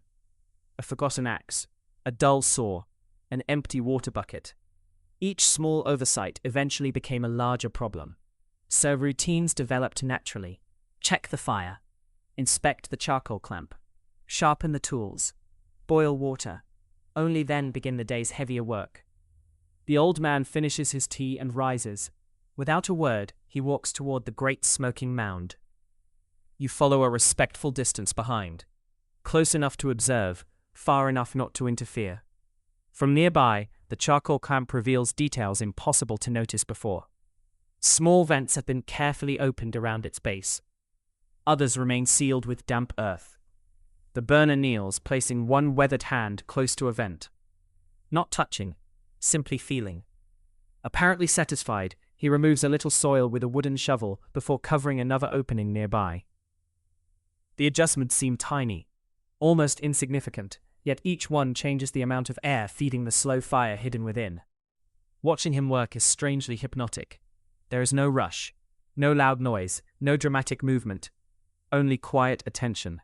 A forgotten axe, a dull saw, an empty water bucket. Each small oversight eventually became a larger problem. So routines developed naturally. Check the fire, inspect the charcoal clamp, sharpen the tools, boil water. Only then begin the day's heavier work. The old man finishes his tea and rises. Without a word, he walks toward the great smoking mound. You follow a respectful distance behind, close enough to observe, far enough not to interfere. From nearby, the charcoal clamp reveals details impossible to notice before. Small vents have been carefully opened around its base. Others remain sealed with damp earth. The burner kneels, placing one weathered hand close to a vent. Not touching, simply feeling. Apparently satisfied, he removes a little soil with a wooden shovel before covering another opening nearby. The adjustments seem tiny, almost insignificant, yet each one changes the amount of air feeding the slow fire hidden within. Watching him work is strangely hypnotic. There is no rush, no loud noise, no dramatic movement, only quiet attention.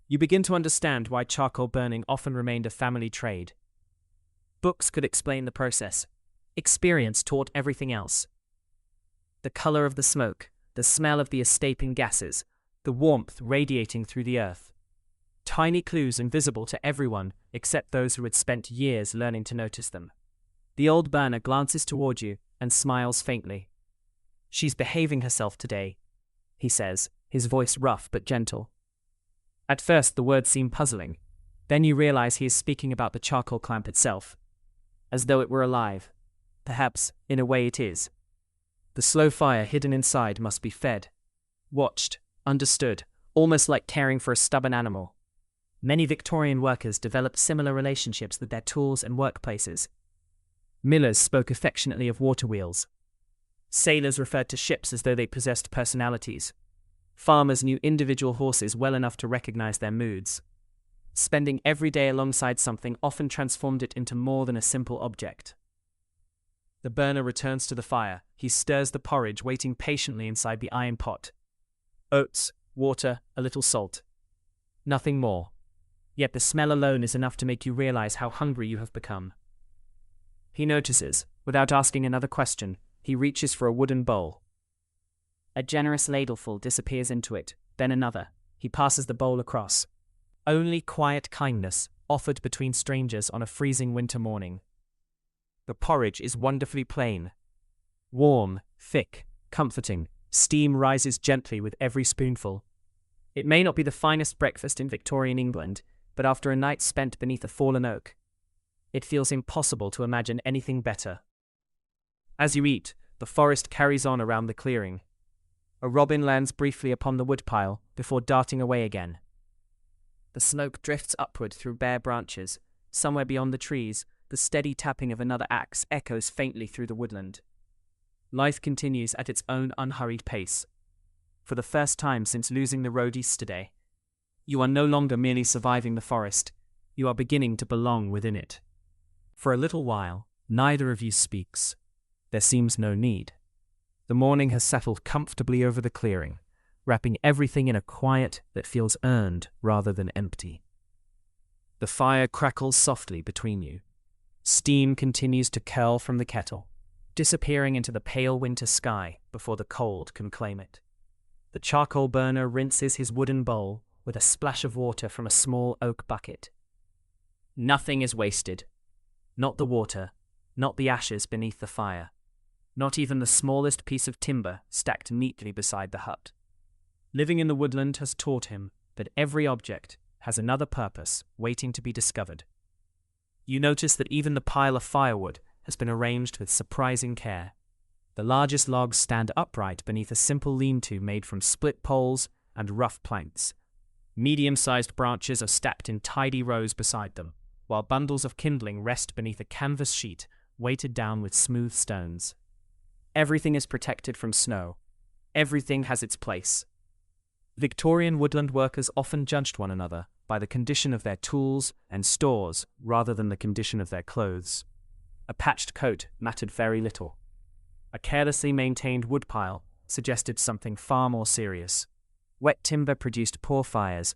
You begin to understand why charcoal burning often remained a family trade. Books could explain the process. Experience taught everything else. The color of the smoke, the smell of the escaping gases, the warmth radiating through the earth. Tiny clues invisible to everyone except those who had spent years learning to notice them. The old burner glances toward you and smiles faintly. "She's behaving herself today," he says, his voice rough but gentle. At first the words seem puzzling. Then you realize he is speaking about the charcoal clamp itself, as though it were alive. Perhaps, in a way, it is. The slow fire hidden inside must be fed, watched, understood, almost like caring for a stubborn animal. Many Victorian workers developed similar relationships with their tools and workplaces. Millers spoke affectionately of water wheels. Sailors referred to ships as though they possessed personalities. Farmers knew individual horses well enough to recognize their moods. Spending every day alongside something often transformed it into more than a simple object. The burner returns to the fire. He stirs the porridge, waiting patiently inside the iron pot. Oats, water, a little salt. Nothing more. Yet the smell alone is enough to make you realize how hungry you have become. He notices. Without asking another question, he reaches for a wooden bowl. A generous ladleful disappears into it, then another. He passes the bowl across. Only quiet kindness, offered between strangers on a freezing winter morning. The porridge is wonderfully plain. Warm, thick, comforting, steam rises gently with every spoonful. It may not be the finest breakfast in Victorian England, but after a night spent beneath a fallen oak, it feels impossible to imagine anything better. As you eat, the forest carries on around the clearing. A robin lands briefly upon the woodpile before darting away again. The smoke drifts upward through bare branches. Somewhere beyond the trees, the steady tapping of another axe echoes faintly through the woodland. Life continues at its own unhurried pace. For the first time since losing the road yesterday, you are no longer merely surviving the forest, you are beginning to belong within it. For a little while, neither of you speaks. There seems no need. The morning has settled comfortably over the clearing, wrapping everything in a quiet that feels earned rather than empty. The fire crackles softly between you. Steam continues to curl from the kettle, disappearing into the pale winter sky before the cold can claim it. The charcoal burner rinses his wooden bowl with a splash of water from a small oak bucket. Nothing is wasted. Not the water, not the ashes beneath the fire, not even the smallest piece of timber stacked neatly beside the hut. Living in the woodland has taught him that every object has another purpose waiting to be discovered. You notice that even the pile of firewood has been arranged with surprising care. The largest logs stand upright beneath a simple lean-to made from split poles and rough planks. Medium-sized branches are stacked in tidy rows beside them, while bundles of kindling rest beneath a canvas sheet weighted down with smooth stones. Everything is protected from snow. Everything has its place. Victorian woodland workers often judged one another by the condition of their tools and stores rather than the condition of their clothes. A patched coat mattered very little. A carelessly maintained woodpile suggested something far more serious. Wet timber produced poor fires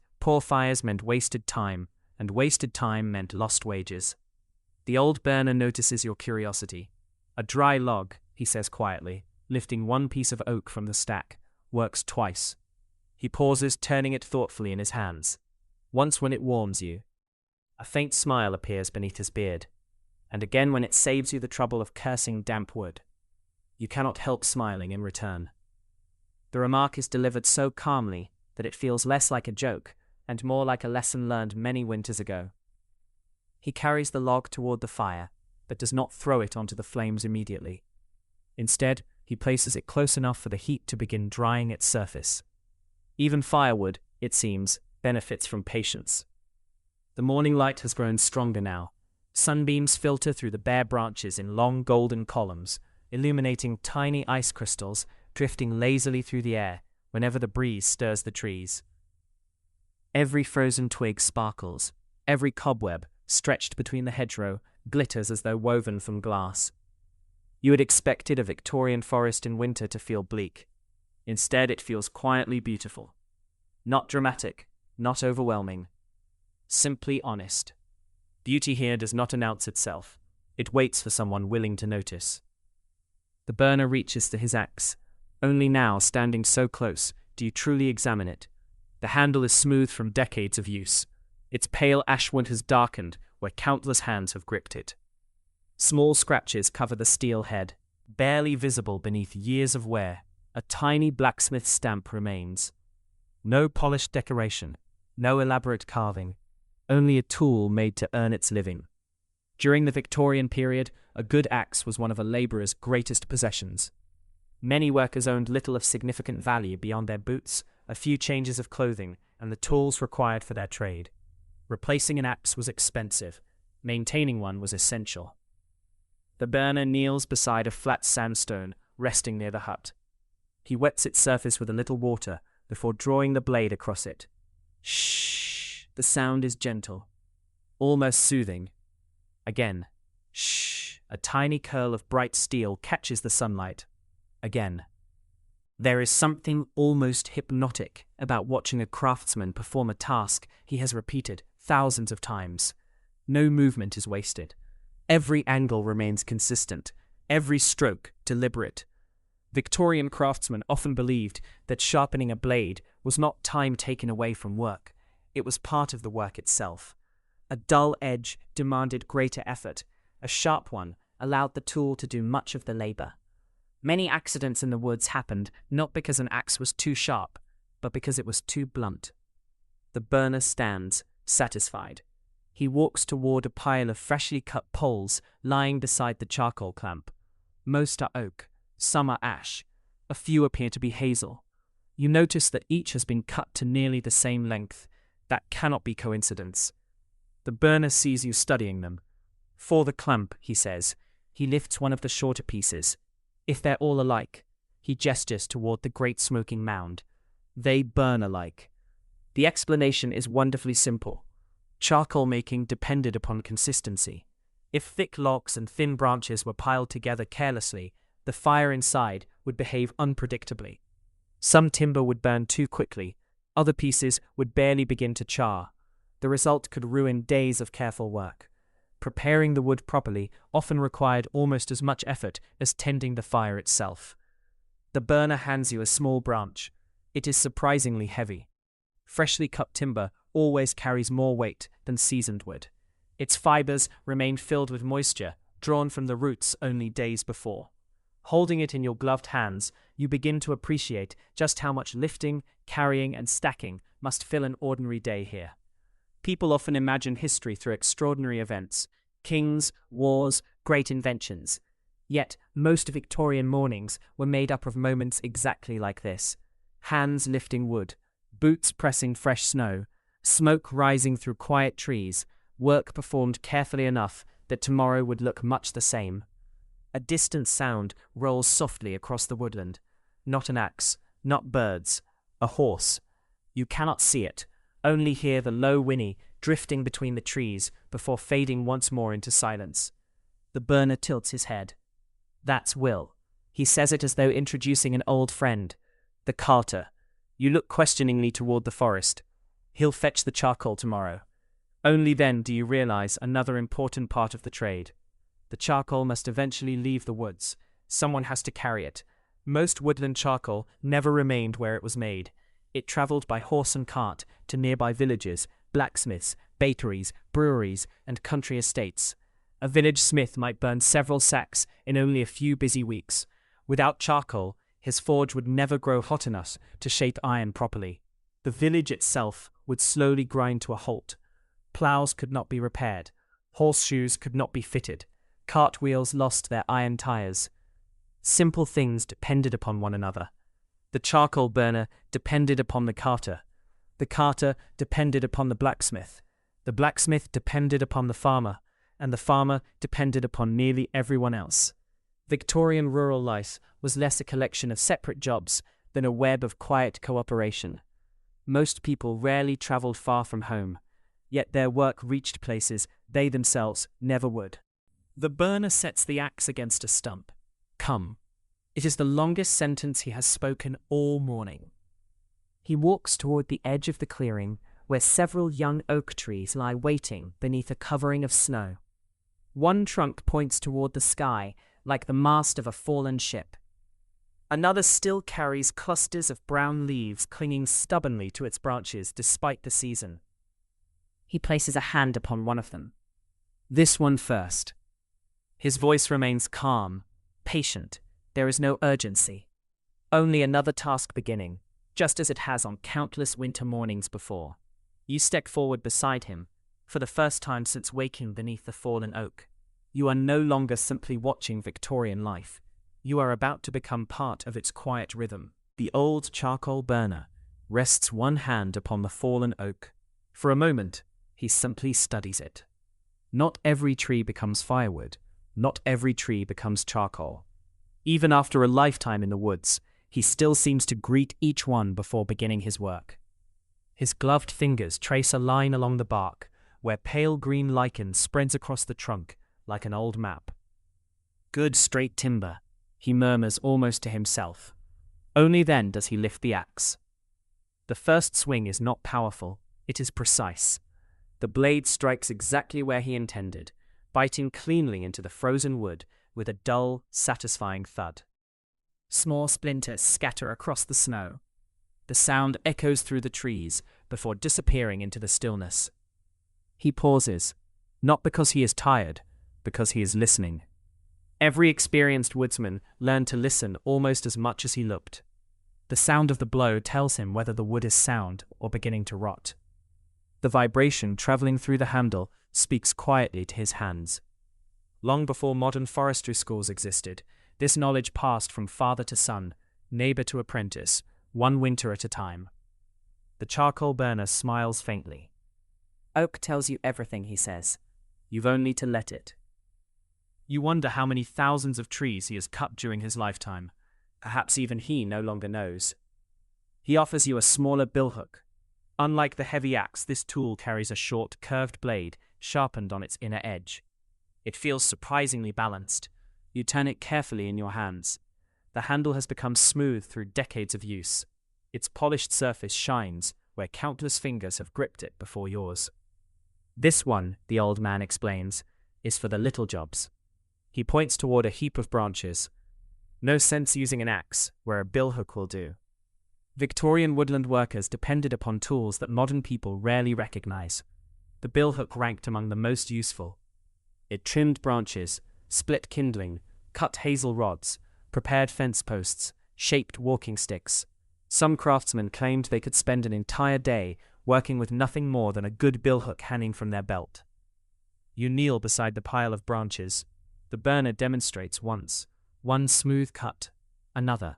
meant wasted time, and wasted time meant lost wages. The old burner notices your curiosity. A dry log, he says quietly, lifting one piece of oak from the stack, works twice. He pauses, turning it thoughtfully in his hands. Once when it warms you. A faint smile appears beneath his beard, and again when it saves you the trouble of cursing damp wood. You cannot help smiling in return. The remark is delivered so calmly that it feels less like a joke and more like a lesson learned many winters ago. He carries the log toward the fire, but does not throw it onto the flames immediately. Instead, he places it close enough for the heat to begin drying its surface. Even firewood, it seems, benefits from patience. The morning light has grown stronger now. Sunbeams filter through the bare branches in long golden columns, illuminating tiny ice crystals drifting lazily through the air whenever the breeze stirs the trees. Every frozen twig sparkles. Every cobweb, stretched between the hedgerow, glitters as though woven from glass. You had expected a Victorian forest in winter to feel bleak. Instead, it feels quietly beautiful. Not dramatic, not overwhelming. Simply honest. Beauty here does not announce itself. It waits for someone willing to notice. The burner reaches to his axe. Only now, standing so close, do you truly examine it. The handle is smooth from decades of use. Its pale ashwood has darkened where countless hands have gripped it. Small scratches cover the steel head, barely visible beneath years of wear. A tiny blacksmith stamp remains. No polished decoration, no elaborate carving, only a tool made to earn its living. During the Victorian period, a good axe was one of a labourer's greatest possessions. Many workers owned little of significant value beyond their boots, a few changes of clothing, and the tools required for their trade. Replacing an axe was expensive. Maintaining one was essential. The burner kneels beside a flat sandstone, resting near the hut. He wets its surface with a little water before drawing the blade across it. Shh! The sound is gentle, almost soothing. Again. Shh! A tiny curl of bright steel catches the sunlight. Again. There is something almost hypnotic about watching a craftsman perform a task he has repeated thousands of times. No movement is wasted. Every angle remains consistent, every stroke deliberate. Victorian craftsmen often believed that sharpening a blade was not time taken away from work. It was part of the work itself. A dull edge demanded greater effort. A sharp one allowed the tool to do much of the labor. Many accidents in the woods happened not because an axe was too sharp, but because it was too blunt. The burner stands, satisfied. He walks toward a pile of freshly cut poles lying beside the charcoal clamp. Most are oak, some are ash, a few appear to be hazel. You notice that each has been cut to nearly the same length. That cannot be coincidence. The burner sees you studying them. For the clamp, he says. He lifts one of the shorter pieces. If they're all alike, he gestures toward the great smoking mound. They burn alike. The explanation is wonderfully simple. Charcoal making depended upon consistency. If thick logs and thin branches were piled together carelessly, the fire inside would behave unpredictably. Some timber would burn too quickly, other pieces would barely begin to char. the result could ruin days of careful work. Preparing the wood properly often required almost as much effort as tending the fire itself. The burner hands you a small branch. It is surprisingly heavy. Freshly cut timber always carries more weight than seasoned wood. Its fibers remain filled with moisture, drawn from the roots only days before. Holding it in your gloved hands, you begin to appreciate just how much lifting, carrying, and stacking must fill an ordinary day here. People often imagine history through extraordinary events: kings, wars, great inventions. Yet, most Victorian mornings were made up of moments exactly like this. Hands lifting wood, boots pressing fresh snow, smoke rising through quiet trees, work performed carefully enough that tomorrow would look much the same. A distant sound rolls softly across the woodland. Not an axe, not birds, a horse. You cannot see it, only hear the low whinny drifting between the trees before fading once more into silence. The burner tilts his head. That's Will. He says it as though introducing an old friend. The carter. You look questioningly toward the forest. He'll fetch the charcoal tomorrow. Only then do you realize another important part of the trade. The charcoal must eventually leave the woods. Someone has to carry it. Most woodland charcoal never remained where it was made. It traveled by horse and cart to nearby villages, blacksmiths, bakeries, breweries, and country estates. A village smith might burn several sacks in only a few busy weeks. Without charcoal, his forge would never grow hot enough to shape iron properly. The village itself would slowly grind to a halt. Plows could not be repaired. Horseshoes could not be fitted. Cartwheels lost their iron tires. Simple things depended upon one another. The charcoal burner depended upon the carter. The carter depended upon the blacksmith. The blacksmith depended upon the farmer, and the farmer depended upon nearly everyone else. Victorian rural life was less a collection of separate jobs than a web of quiet cooperation. Most people rarely travelled far from home, yet their work reached places they themselves never would. The burner sets the axe against a stump. Come. It is the longest sentence he has spoken all morning. He walks toward the edge of the clearing, where several young oak trees lie waiting beneath a covering of snow. One trunk points toward the sky, like the mast of a fallen ship. Another still carries clusters of brown leaves clinging stubbornly to its branches despite the season. He places a hand upon one of them. This one first. His voice remains calm, patient. There is no urgency. Only another task beginning, just as it has on countless winter mornings before. You step forward beside him, for the first time since waking beneath the fallen oak. You are no longer simply watching Victorian life. You are about to become part of its quiet rhythm. The old charcoal burner rests one hand upon the fallen oak. For a moment, he simply studies it. Not every tree becomes firewood. Not every tree becomes charcoal. Even after a lifetime in the woods, he still seems to greet each one before beginning his work. His gloved fingers trace a line along the bark, where pale green lichen spreads across the trunk like an old map. Good straight timber, he murmurs almost to himself. Only then does he lift the axe. The first swing is not powerful, it is precise. The blade strikes exactly where he intended, biting cleanly into the frozen wood with a dull, satisfying thud. Small splinters scatter across the snow. The sound echoes through the trees before disappearing into the stillness. He pauses, not because he is tired, because he is listening. Every experienced woodsman learned to listen almost as much as he looked. The sound of the blow tells him whether the wood is sound or beginning to rot. The vibration traveling through the handle speaks quietly to his hands. Long before modern forestry schools existed, this knowledge passed from father to son, neighbor to apprentice, one winter at a time. The charcoal burner smiles faintly. Oak tells you everything, he says. You've only to let it. You wonder how many thousands of trees he has cut during his lifetime. Perhaps even he no longer knows. He offers you a smaller billhook. Unlike the heavy axe, this tool carries a short, curved blade sharpened on its inner edge. It feels surprisingly balanced. You turn it carefully in your hands. The handle has become smooth through decades of use. Its polished surface shines where countless fingers have gripped it before yours. This one, the old man explains, is for the little jobs. He points toward a heap of branches. No sense using an axe where a billhook will do. Victorian woodland workers depended upon tools that modern people rarely recognize. The billhook ranked among the most useful. It trimmed branches, split kindling, cut hazel rods, prepared fence posts, shaped walking sticks. Some craftsmen claimed they could spend an entire day working with nothing more than a good billhook hanging from their belt. You kneel beside the pile of branches. The burner demonstrates once. One smooth cut. Another.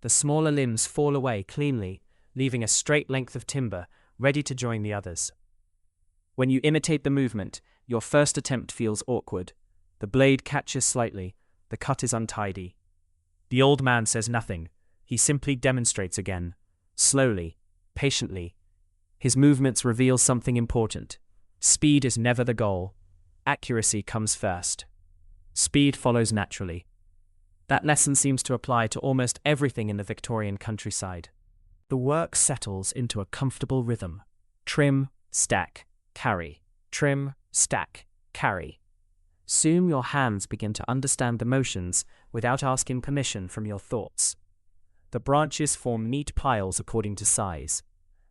The smaller limbs fall away cleanly, leaving a straight length of timber ready to join the others. When you imitate the movement, your first attempt feels awkward. The blade catches slightly. The cut is untidy. The old man says nothing. He simply demonstrates again. Slowly, patiently. His movements reveal something important. Speed is never the goal. Accuracy comes first. Speed follows naturally. That lesson seems to apply to almost everything in the Victorian countryside. The work settles into a comfortable rhythm. Trim, stack, carry. Trim, stack, carry. Soon your hands begin to understand the motions without asking permission from your thoughts. The branches form neat piles according to size.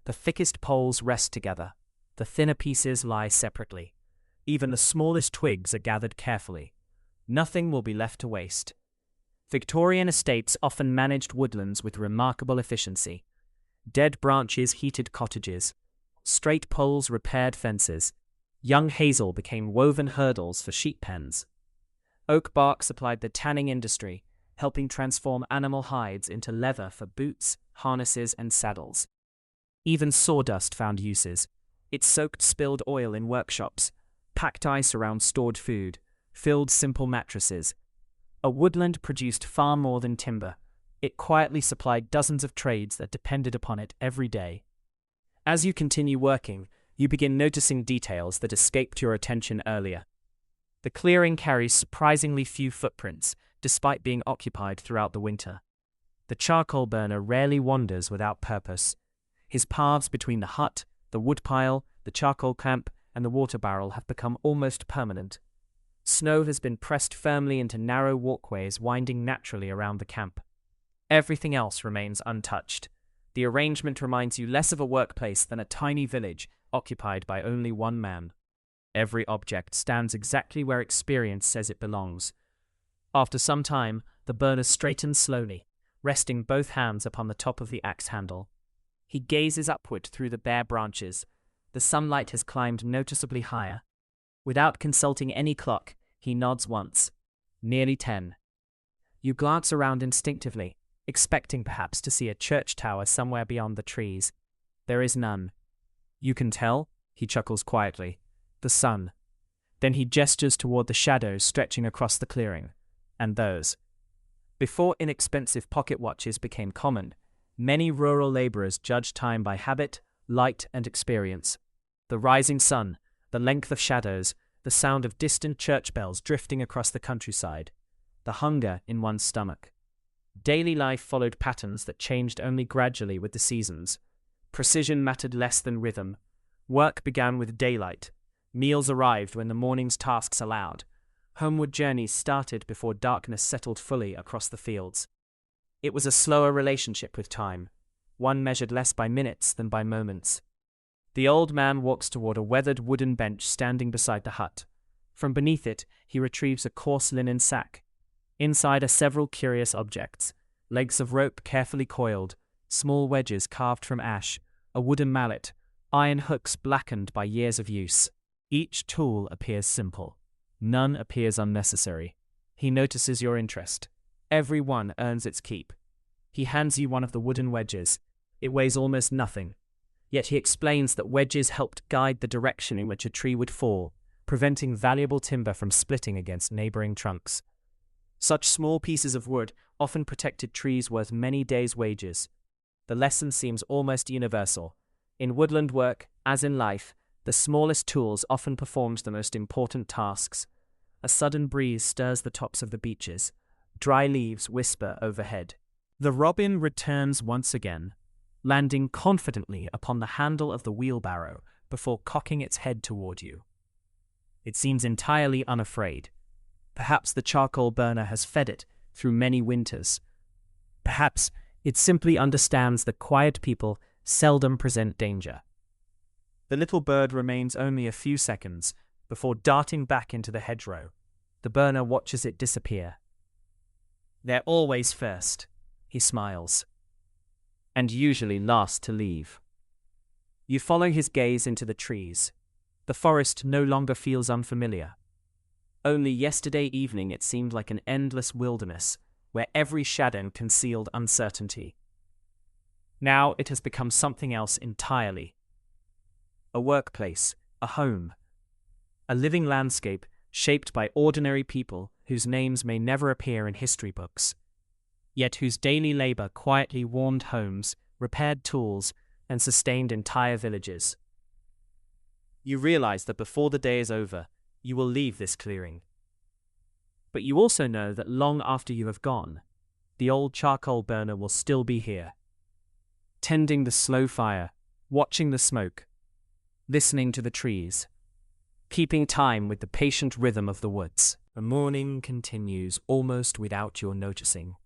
The thickest poles rest together. The thinner pieces lie separately. Even the smallest twigs are gathered carefully. Nothing will be left to waste. Victorian estates often managed woodlands with remarkable efficiency. Dead branches heated cottages. Straight poles repaired fences. Young hazel became woven hurdles for sheep pens. Oak bark supplied the tanning industry, helping transform animal hides into leather for boots, harnesses, and saddles. Even sawdust found uses. It soaked spilled oil in workshops, packed ice around stored food, filled simple mattresses. A woodland produced far more than timber. It quietly supplied dozens of trades that depended upon it every day. As you continue working, you begin noticing details that escaped your attention earlier. The clearing carries surprisingly few footprints, despite being occupied throughout the winter. The charcoal burner rarely wanders without purpose. His paths between the hut, the woodpile, the charcoal camp, and the water barrel have become almost permanent. Snow has been pressed firmly into narrow walkways winding naturally around the camp. Everything else remains untouched. The arrangement reminds you less of a workplace than a tiny village occupied by only one man. Every object stands exactly where experience says it belongs. After some time, the burner straightens slowly, resting both hands upon the top of the axe handle. He gazes upward through the bare branches. The sunlight has climbed noticeably higher. Without consulting any clock, he nods once. Nearly 10. You glance around instinctively, expecting perhaps to see a church tower somewhere beyond the trees. There is none. You can tell, he chuckles quietly, the sun. Then he gestures toward the shadows stretching across the clearing. And those. Before inexpensive pocket watches became common, many rural laborers judged time by habit, light, and experience. The rising sun, the length of shadows, the sound of distant church bells drifting across the countryside, the hunger in one's stomach. Daily life followed patterns that changed only gradually with the seasons. Precision mattered less than rhythm. Work began with daylight. Meals arrived when the morning's tasks allowed. Homeward journeys started before darkness settled fully across the fields. It was a slower relationship with time, one measured less by minutes than by moments. The old man walks toward a weathered wooden bench standing beside the hut. From beneath it, he retrieves a coarse linen sack. Inside are several curious objects: legs of rope carefully coiled, small wedges carved from ash, a wooden mallet, iron hooks blackened by years of use. Each tool appears simple. None appears unnecessary. He notices your interest. Every one earns its keep. He hands you one of the wooden wedges. It weighs almost nothing. Yet he explains that wedges helped guide the direction in which a tree would fall, preventing valuable timber from splitting against neighboring trunks. Such small pieces of wood often protected trees worth many days' wages. The lesson seems almost universal. In woodland work, as in life, the smallest tools often performed the most important tasks. A sudden breeze stirs the tops of the beeches. Dry leaves whisper overhead. The robin returns once again, landing confidently upon the handle of the wheelbarrow, before cocking its head toward you. It seems entirely unafraid. Perhaps the charcoal burner has fed it through many winters. Perhaps it simply understands that quiet people seldom present danger. The little bird remains only a few seconds before darting back into the hedgerow. The burner watches it disappear. "They're always first," he smiles, "and usually last to leave." You follow his gaze into the trees. The forest no longer feels unfamiliar. Only yesterday evening it seemed like an endless wilderness where every shadow concealed uncertainty. Now it has become something else entirely. A workplace, a home, a living landscape shaped by ordinary people whose names may never appear in history books, yet whose daily labor quietly warmed homes, repaired tools, and sustained entire villages. You realize that before the day is over, you will leave this clearing. But you also know that long after you have gone, the old charcoal burner will still be here, tending the slow fire, watching the smoke, listening to the trees, keeping time with the patient rhythm of the woods. The morning continues almost without your noticing.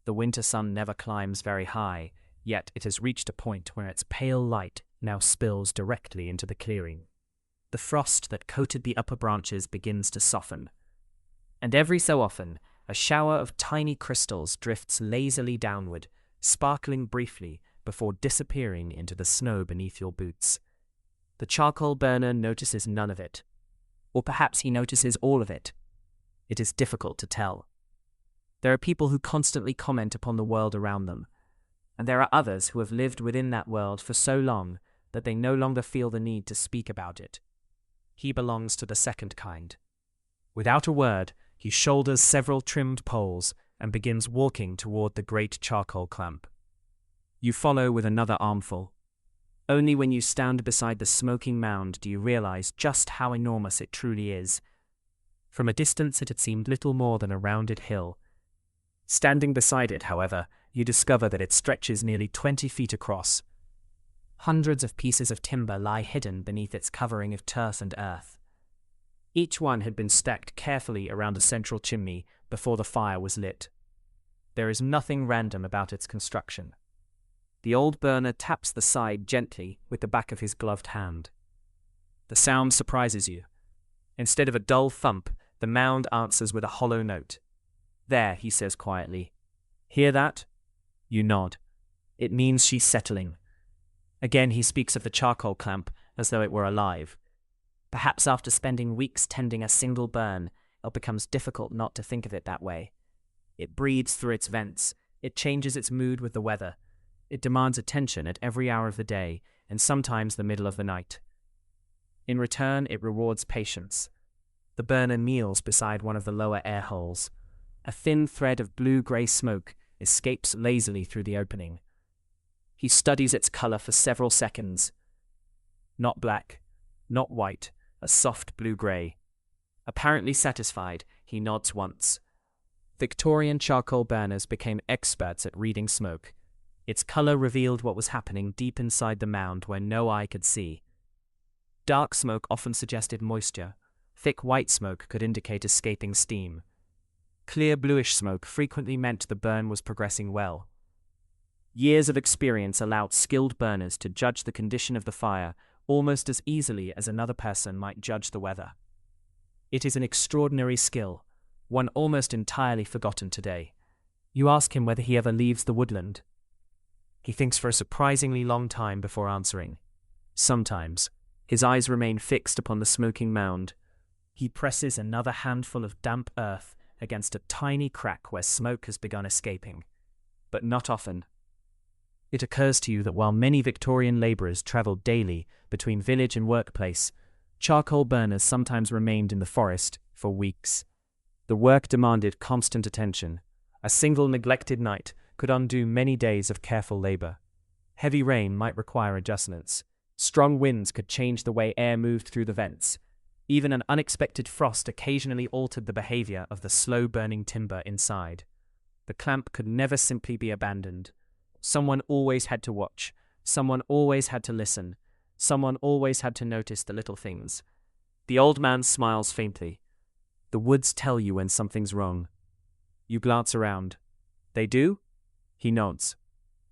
The winter sun never climbs very high, yet it has reached a point where its pale light now spills directly into the clearing. The frost that coated the upper branches begins to soften, and every so often a shower of tiny crystals drifts lazily downward, sparkling briefly before disappearing into the snow beneath your boots. The charcoal burner notices none of it, or perhaps he notices all of it. It is difficult to tell. There are people who constantly comment upon the world around them, and there are others who have lived within that world for so long that they no longer feel the need to speak about it. He belongs to the second kind. Without a word, he shoulders several trimmed poles and begins walking toward the great charcoal clamp. You follow with another armful. Only when you stand beside the smoking mound do you realize just how enormous it truly is. From a distance it had seemed little more than a rounded hill. Standing beside it, however, you discover that it stretches nearly 20 feet across. Hundreds of pieces of timber lie hidden beneath its covering of turf and earth. Each one had been stacked carefully around a central chimney before the fire was lit. There is nothing random about its construction. The old burner taps the side gently with the back of his gloved hand. The sound surprises you. Instead of a dull thump, the mound answers with a hollow note. "There," he says quietly. "Hear that?" You nod. It means she's settling. Again he speaks of the charcoal clamp as though it were alive. Perhaps after spending weeks tending a single burn, it becomes difficult not to think of it that way. It breathes through its vents. It changes its mood with the weather. It demands attention at every hour of the day, and sometimes the middle of the night. In return, it rewards patience. The burner kneels beside one of the lower air holes. A thin thread of blue-grey smoke escapes lazily through the opening. He studies its color for several seconds. Not black, not white, a soft blue-grey. Apparently satisfied, he nods once. Victorian charcoal burners became experts at reading smoke. Its color revealed what was happening deep inside the mound where no eye could see. Dark smoke often suggested moisture. Thick white smoke could indicate escaping steam. Clear bluish smoke frequently meant the burn was progressing well. Years of experience allowed skilled burners to judge the condition of the fire almost as easily as another person might judge the weather. It is an extraordinary skill, one almost entirely forgotten today. You ask him whether he ever leaves the woodland. He thinks for a surprisingly long time before answering. Sometimes, his eyes remain fixed upon the smoking mound. He presses another handful of damp earth against a tiny crack where smoke has begun escaping. But not often. It occurs to you that while many Victorian labourers travelled daily between village and workplace, charcoal burners sometimes remained in the forest for weeks. The work demanded constant attention. A single neglected night could undo many days of careful labour. Heavy rain might require adjustments. Strong winds could change the way air moved through the vents. Even an unexpected frost occasionally altered the behaviour of the slow-burning timber inside. The clamp could never simply be abandoned. Someone always had to watch. Someone always had to listen. Someone always had to notice the little things. The old man smiles faintly. The woods tell you when something's wrong. You glance around. They do? He nods.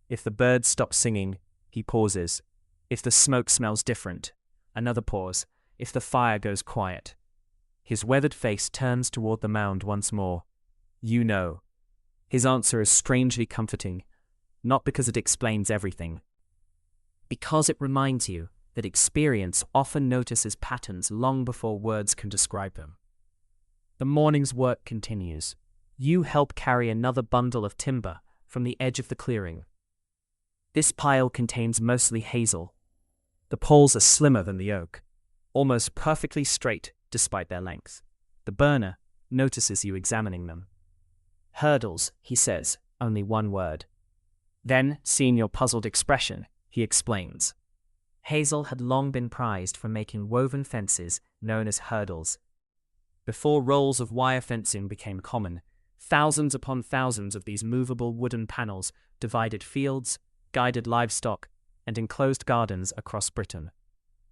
If the birds stop singing, he pauses. If the smoke smells different, another pause. If the fire goes quiet. His weathered face turns toward the mound once more. You know. His answer is strangely comforting, not because it explains everything, because it reminds you that experience often notices patterns long before words can describe them. The morning's work continues. You help carry another bundle of timber from the edge of the clearing. This pile contains mostly hazel. The poles are slimmer than the oak, almost perfectly straight despite their length. The burner notices you examining them. Hurdles, he says, only one word. Then, seeing your puzzled expression, he explains. Hazel had long been prized for making woven fences known as hurdles. Before rolls of wire fencing became common, thousands upon thousands of these movable wooden panels divided fields, guided livestock, and enclosed gardens across Britain.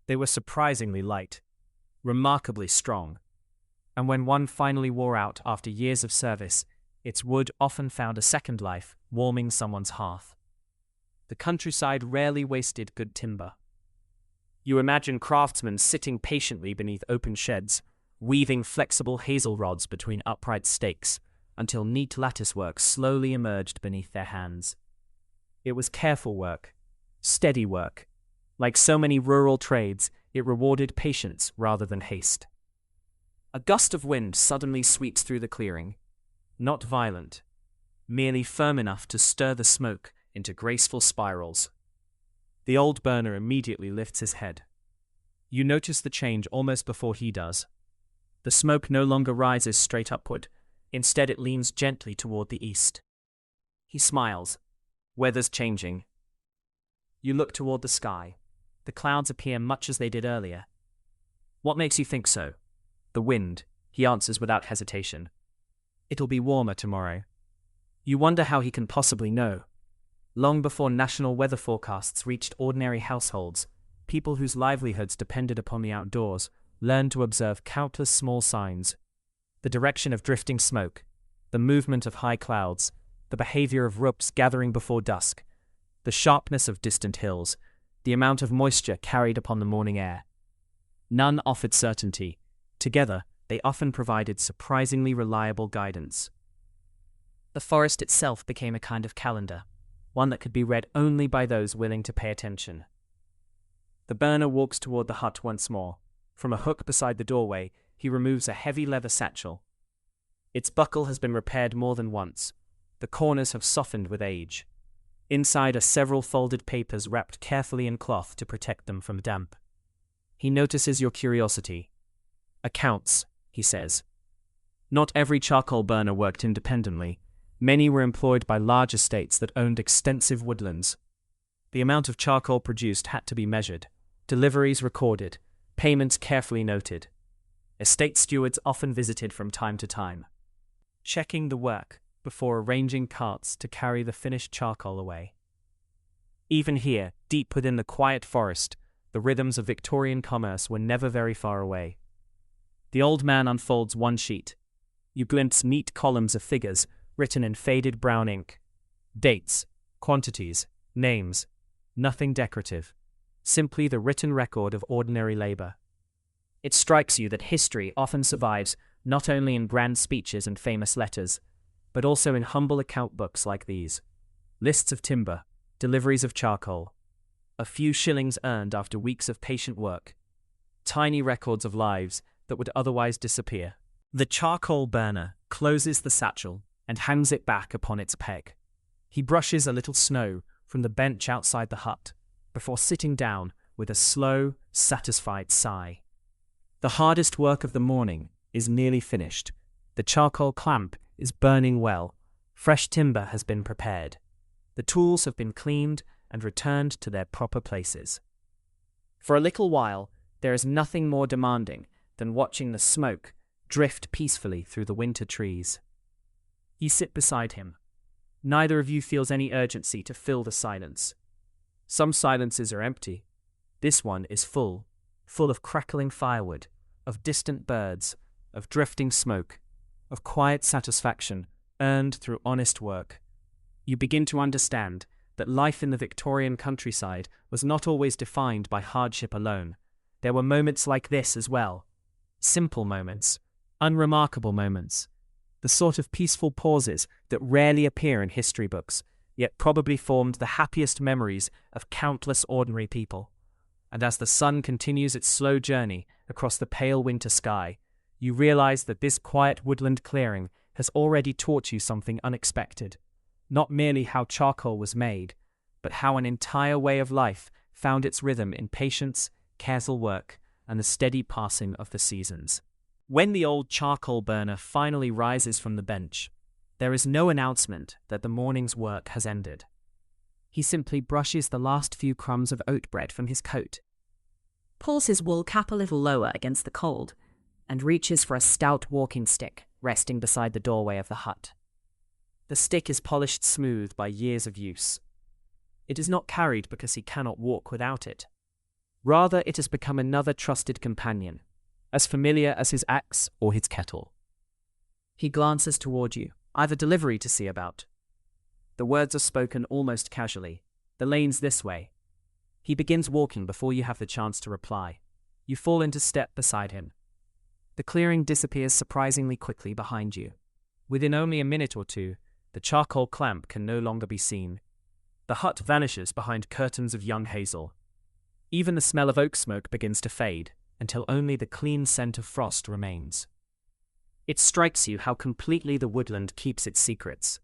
They were surprisingly light, remarkably strong, and when one finally wore out after years of service, its wood often found a second life, warming someone's hearth. The countryside rarely wasted good timber. You imagine craftsmen sitting patiently beneath open sheds, weaving flexible hazel rods between upright stakes, until neat latticework slowly emerged beneath their hands. It was careful work, steady work. Like so many rural trades, it rewarded patience rather than haste. A gust of wind suddenly sweeps through the clearing, not violent, merely firm enough to stir the smoke into graceful spirals. The old burner immediately lifts his head. You notice the change almost before he does. The smoke no longer rises straight upward. Instead, it leans gently toward the east. He smiles. Weather's changing. You look toward the sky. The clouds appear much as they did earlier. What makes you think so? The wind, he answers without hesitation. It'll be warmer tomorrow. You wonder how he can possibly know. Long before national weather forecasts reached ordinary households, people whose livelihoods depended upon the outdoors learned to observe countless small signs. The direction of drifting smoke, the movement of high clouds, the behavior of rooks gathering before dusk, the sharpness of distant hills, the amount of moisture carried upon the morning air. None offered certainty. Together, they often provided surprisingly reliable guidance. The forest itself became a kind of calendar, one that could be read only by those willing to pay attention. The burner walks toward the hut once more. From a hook beside the doorway, he removes a heavy leather satchel. Its buckle has been repaired more than once. The corners have softened with age. Inside are several folded papers wrapped carefully in cloth to protect them from damp. He notices your curiosity. Accounts, he says. Not every charcoal burner worked independently. Many were employed by large estates that owned extensive woodlands. The amount of charcoal produced had to be measured, deliveries recorded, payments carefully noted. Estate stewards often visited from time to time, checking the work before arranging carts to carry the finished charcoal away. Even here, deep within the quiet forest, the rhythms of Victorian commerce were never very far away. The old man unfolds one sheet. You glimpse neat columns of figures written in faded brown ink. Dates, quantities, names, nothing decorative. Simply the written record of ordinary labor. It strikes you that history often survives not only in grand speeches and famous letters, but also in humble account books like these. Lists of timber, deliveries of charcoal, a few shillings earned after weeks of patient work, tiny records of lives that would otherwise disappear. The charcoal burner closes the satchel and hangs it back upon its peg. He brushes a little snow from the bench outside the hut before sitting down with a slow, satisfied sigh. The hardest work of the morning is nearly finished. The charcoal clamp is burning well. Fresh timber has been prepared. The tools have been cleaned and returned to their proper places. For a little while, there is nothing more demanding than watching the smoke drift peacefully through the winter trees. You sit beside him. Neither of you feels any urgency to fill the silence. Some silences are empty. This one is full of crackling firewood, of distant birds, of drifting smoke, of quiet satisfaction earned through honest work. You begin to understand that life in the Victorian countryside was not always defined by hardship alone. There were moments like this as well. Simple moments, unremarkable moments, the sort of peaceful pauses that rarely appear in history books, yet probably formed the happiest memories of countless ordinary people. And as the sun continues its slow journey across the pale winter sky, you realize that this quiet woodland clearing has already taught you something unexpected. Not merely how charcoal was made, but how an entire way of life found its rhythm in patience, careful work, and the steady passing of the seasons. When the old charcoal burner finally rises from the bench, there is no announcement that the morning's work has ended. He simply brushes the last few crumbs of oat bread from his coat, pulls his wool cap a little lower against the cold, and reaches for a stout walking stick resting beside the doorway of the hut. The stick is polished smooth by years of use. It is not carried because he cannot walk without it. Rather, it has become another trusted companion, as familiar as his axe or his kettle. He glances toward you, either delivery to see about. The words are spoken almost casually. The lane's this way. He begins walking before you have the chance to reply. You fall into step beside him. The clearing disappears surprisingly quickly behind you. Within only a minute or two, the charcoal clamp can no longer be seen. The hut vanishes behind curtains of young hazel. Even the smell of oak smoke begins to fade, until only the clean scent of frost remains. It strikes you how completely the woodland keeps its secrets.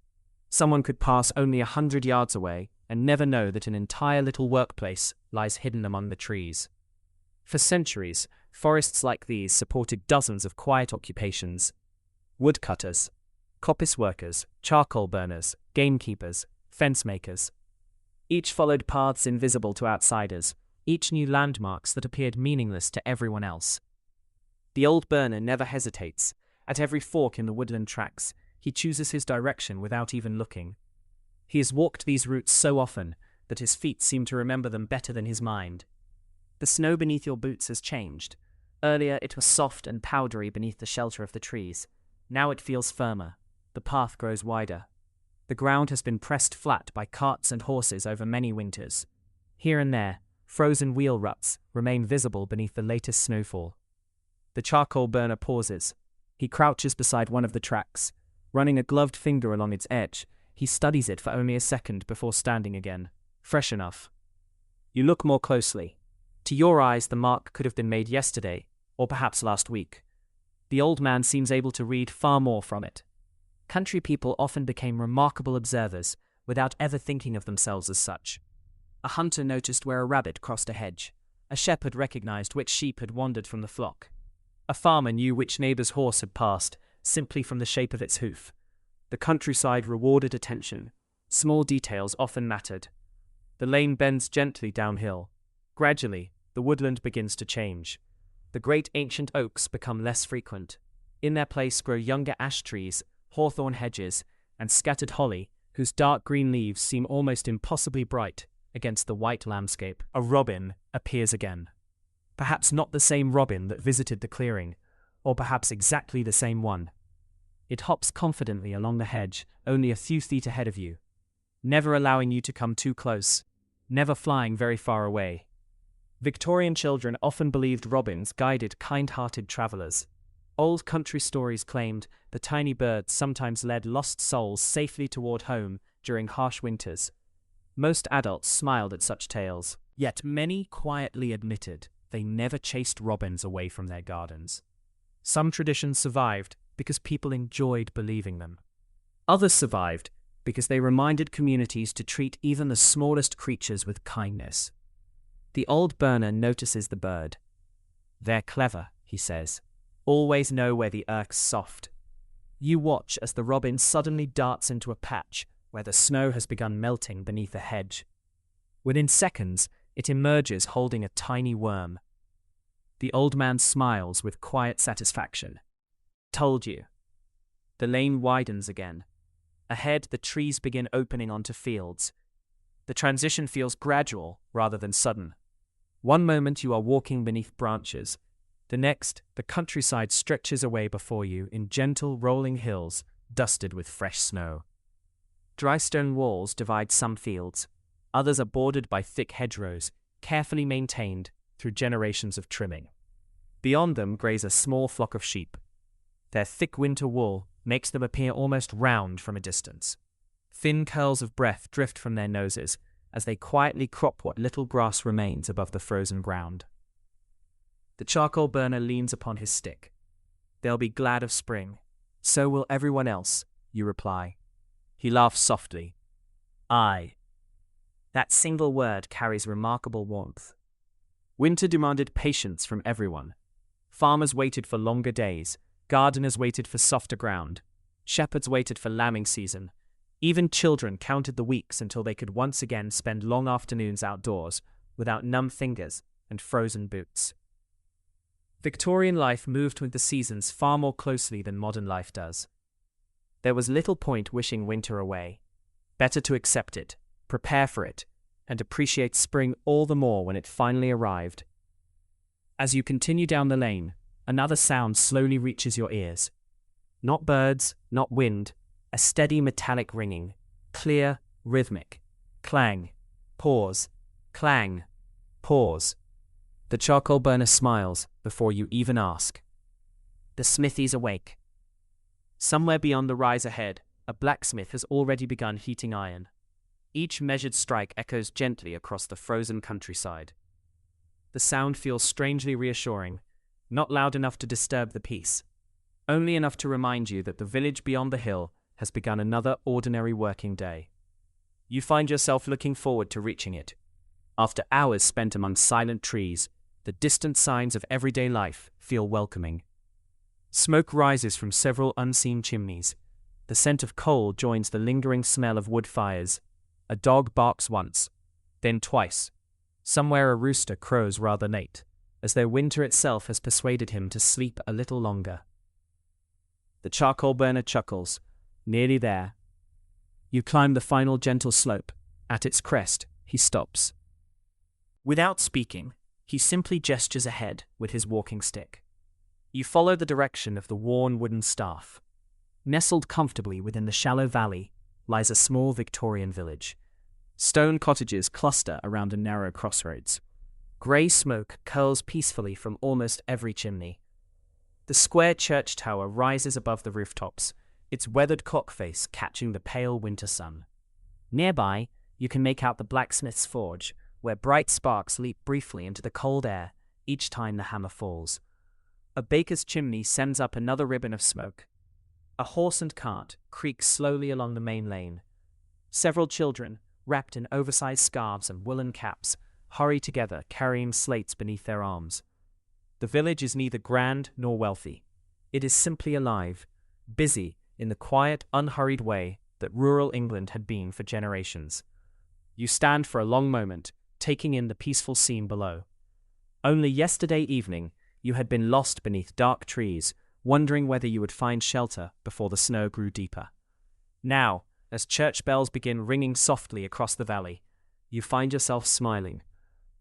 Someone could pass only 100 yards away and never know that an entire little workplace lies hidden among the trees. For centuries, forests like these supported dozens of quiet occupations: woodcutters, coppice workers, charcoal burners, gamekeepers, fence makers. Each followed paths invisible to outsiders, each knew landmarks that appeared meaningless to everyone else. The old burner never hesitates. At every fork in the woodland tracks, he chooses his direction without even looking. He has walked these routes so often that his feet seem to remember them better than his mind. The snow beneath your boots has changed. Earlier it was soft and powdery beneath the shelter of the trees. Now it feels firmer. The path grows wider. The ground has been pressed flat by carts and horses over many winters. Here and there, frozen wheel ruts remain visible beneath the latest snowfall. The charcoal burner pauses. He crouches beside one of the tracks. Running a gloved finger along its edge, he studies it for only a second before standing again. Fresh enough. You look more closely. To your eyes, the mark could have been made yesterday, or perhaps last week. The old man seems able to read far more from it. Country people often became remarkable observers without ever thinking of themselves as such. A hunter noticed where a rabbit crossed a hedge. A shepherd recognized which sheep had wandered from the flock. A farmer knew which neighbor's horse had passed, simply from the shape of its hoof. The countryside rewarded attention. Small details often mattered. The lane bends gently downhill. Gradually, the woodland begins to change. The great ancient oaks become less frequent. In their place grow younger ash trees, hawthorn hedges, and scattered holly, whose dark green leaves seem almost impossibly bright against the white landscape. A robin appears again. Perhaps not the same robin that visited the clearing, or perhaps exactly the same one. It hops confidently along the hedge, only a few feet ahead of you, never allowing you to come too close, never flying very far away. Victorian children often believed robins guided kind-hearted travelers. Old country stories claimed the tiny birds sometimes led lost souls safely toward home during harsh winters. Most adults smiled at such tales, yet many quietly admitted they never chased robins away from their gardens. Some traditions survived because people enjoyed believing them. Others survived because they reminded communities to treat even the smallest creatures with kindness. The old burner notices the bird. "They're clever," he says. "Always know where the earth's soft." You watch as the robin suddenly darts into a patch where the snow has begun melting beneath a hedge. Within seconds, it emerges holding a tiny worm. The old man smiles with quiet satisfaction. "Told you." The lane widens again. Ahead, the trees begin opening onto fields. The transition feels gradual rather than sudden. One moment you are walking beneath branches, the next, the countryside stretches away before you in gentle rolling hills dusted with fresh snow. Dry stone walls divide some fields, others are bordered by thick hedgerows, carefully maintained through generations of trimming. Beyond them graze a small flock of sheep. Their thick winter wool makes them appear almost round from a distance. Thin curls of breath drift from their noses as they quietly crop what little grass remains above the frozen ground. The charcoal burner leans upon his stick. They'll be glad of spring. So will everyone else, you reply. He laughs softly. Aye. That single word carries remarkable warmth. Winter demanded patience from everyone. Farmers waited for longer days, gardeners waited for softer ground, shepherds waited for lambing season. Even children counted the weeks until they could once again spend long afternoons outdoors without numb fingers and frozen boots. Victorian life moved with the seasons far more closely than modern life does. There was little point wishing winter away. Better to accept it, prepare for it, and appreciate spring all the more when it finally arrived. As you continue down the lane, another sound slowly reaches your ears. Not birds, not wind, a steady metallic ringing, clear, rhythmic. Clang, pause, clang, pause. The charcoal burner smiles before you even ask. The smithy's awake. Somewhere beyond the rise ahead, a blacksmith has already begun heating iron. Each measured strike echoes gently across the frozen countryside. The sound feels strangely reassuring, not loud enough to disturb the peace, only enough to remind you that the village beyond the hill has begun another ordinary working day. You find yourself looking forward to reaching it. After hours spent among silent trees, the distant signs of everyday life feel welcoming. Smoke rises from several unseen chimneys. The scent of coal joins the lingering smell of wood fires. A dog barks once, then twice. Somewhere a rooster crows rather late, as though winter itself has persuaded him to sleep a little longer. The charcoal burner chuckles. Nearly there. You climb the final gentle slope. At its crest, he stops. Without speaking, he simply gestures ahead with his walking stick. You follow the direction of the worn wooden staff. Nestled comfortably within the shallow valley lies a small Victorian village. Stone cottages cluster around a narrow crossroads. Grey smoke curls peacefully from almost every chimney. The square church tower rises above the rooftops, its weathered clock face catching the pale winter sun. Nearby, you can make out the blacksmith's forge, where bright sparks leap briefly into the cold air each time the hammer falls. A baker's chimney sends up another ribbon of smoke. A horse and cart creak slowly along the main lane. Several children, wrapped in oversized scarves and woolen caps, hurry together carrying slates beneath their arms. The village is neither grand nor wealthy. It is simply alive, busy in the quiet, unhurried way that rural England had been for generations. You stand for a long moment, taking in the peaceful scene below. Only yesterday evening, you had been lost beneath dark trees, wondering whether you would find shelter before the snow grew deeper. Now, as church bells begin ringing softly across the valley, you find yourself smiling.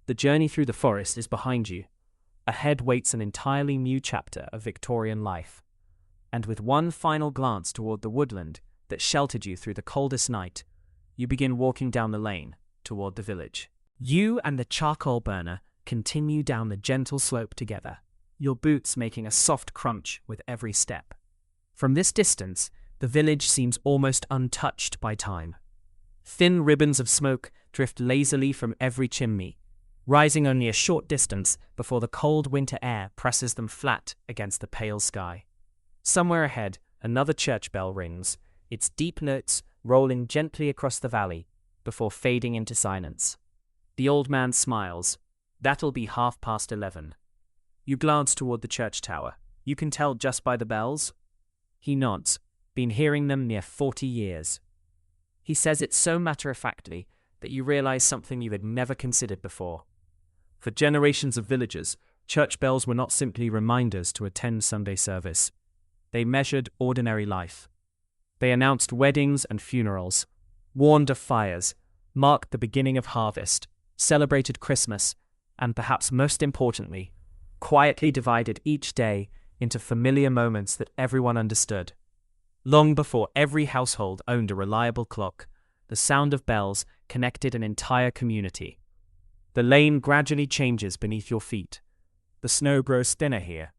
The journey through the forest is behind you. Ahead waits an entirely new chapter of Victorian life. And with one final glance toward the woodland that sheltered you through the coldest night, you begin walking down the lane toward the village. You and the charcoal burner continue down the gentle slope together, your boots making a soft crunch with every step. From this distance, the village seems almost untouched by time. Thin ribbons of smoke drift lazily from every chimney, rising only a short distance before the cold winter air presses them flat against the pale sky. Somewhere ahead, another church bell rings, its deep notes rolling gently across the valley before fading into silence. The old man smiles. That'll be 11:30. You glance toward the church tower. You can tell just by the bells. He nods. Been hearing them near 40 years. He says it so matter-of-factly that you realize something you had never considered before. For generations of villagers, church bells were not simply reminders to attend Sunday service. They measured ordinary life. They announced weddings and funerals, warned of fires, marked the beginning of harvest, celebrated Christmas, and perhaps most importantly, quietly divided each day into familiar moments that everyone understood. Long before every household owned a reliable clock, the sound of bells connected an entire community. The lane gradually changes beneath your feet. The snow grows thinner here.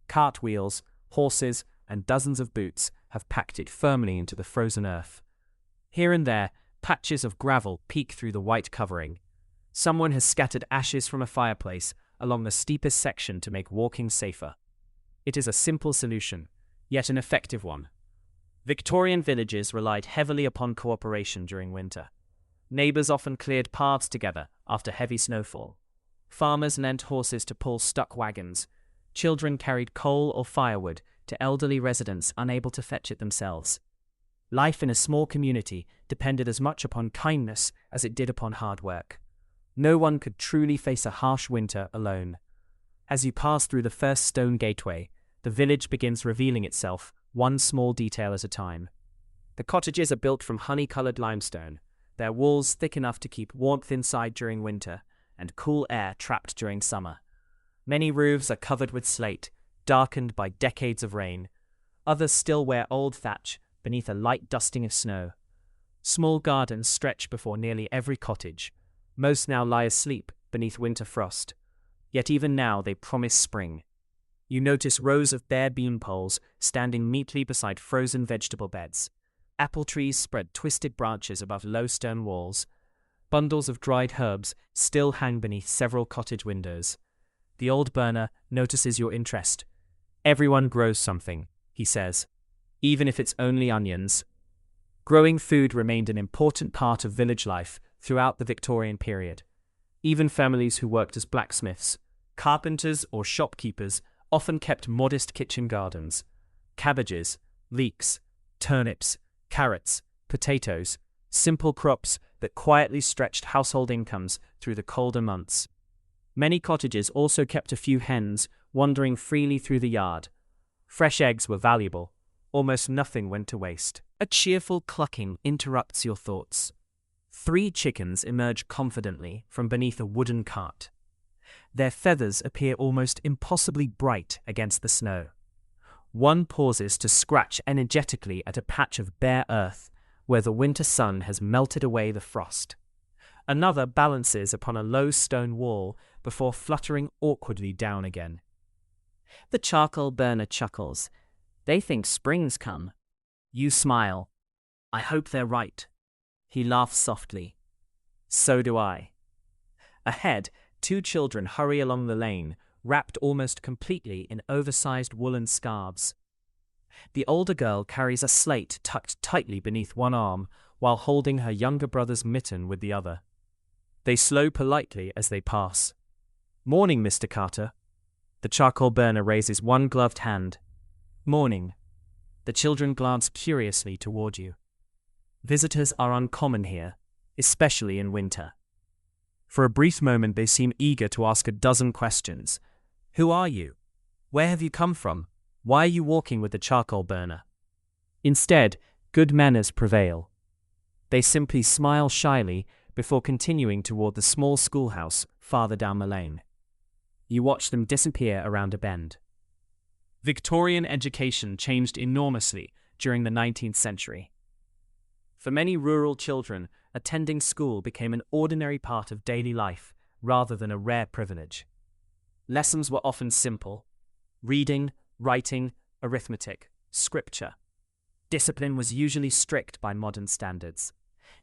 Cartwheels, horses, and dozens of boots have packed it firmly into the frozen earth. Here and there, patches of gravel peek through the white covering. Someone has scattered ashes from a fireplace along the steepest section to make walking safer. It is a simple solution, yet an effective one. Victorian villages relied heavily upon cooperation during winter. Neighbors often cleared paths together after heavy snowfall. Farmers lent horses to pull stuck wagons. Children carried coal or firewood to elderly residents unable to fetch it themselves. Life in a small community depended as much upon kindness as it did upon hard work. No one could truly face a harsh winter alone. As you pass through the first stone gateway, the village begins revealing itself, one small detail at a time. The cottages are built from honey-colored limestone, their walls thick enough to keep warmth inside during winter and cool air trapped during summer. Many roofs are covered with slate, darkened by decades of rain. Others still wear old thatch beneath a light dusting of snow. Small gardens stretch before nearly every cottage. Most now lie asleep beneath winter frost. Yet even now they promise spring. You notice rows of bare bean poles standing neatly beside frozen vegetable beds. Apple trees spread twisted branches above low stone walls. Bundles of dried herbs still hang beneath several cottage windows. The old burner notices your interest. Everyone grows something, he says, even if it's only onions. Growing food remained an important part of village life throughout the Victorian period. Even families who worked as blacksmiths, carpenters, or shopkeepers often kept modest kitchen gardens. Cabbages, leeks, turnips, carrots, potatoes, simple crops that quietly stretched household incomes through the colder months. Many cottages also kept a few hens wandering freely through the yard. Fresh eggs were valuable. Almost nothing went to waste. A cheerful clucking interrupts your thoughts. 3 chickens emerge confidently from beneath a wooden cart. Their feathers appear almost impossibly bright against the snow. One pauses to scratch energetically at a patch of bare earth where the winter sun has melted away the frost. Another balances upon a low stone wall before fluttering awkwardly down again. The charcoal burner chuckles. They think spring's come. You smile. I hope they're right. He laughs softly. So do I. Ahead, 2 children hurry along the lane, wrapped almost completely in oversized woolen scarves. The older girl carries a slate tucked tightly beneath one arm while holding her younger brother's mitten with the other. They slow politely as they pass. Morning, Mr. Carter. The charcoal burner raises one gloved hand. Morning. The children glance curiously toward you. Visitors are uncommon here, especially in winter. For a brief moment they seem eager to ask a dozen questions. Who are you? Where have you come from? Why are you walking with the charcoal burner? Instead, good manners prevail. They simply smile shyly before continuing toward the small schoolhouse farther down the lane. You watch them disappear around a bend. Victorian education changed enormously during the 19th century. For many rural children, attending school became an ordinary part of daily life rather than a rare privilege. Lessons were often simple: reading, writing, arithmetic, scripture. Discipline was usually strict by modern standards.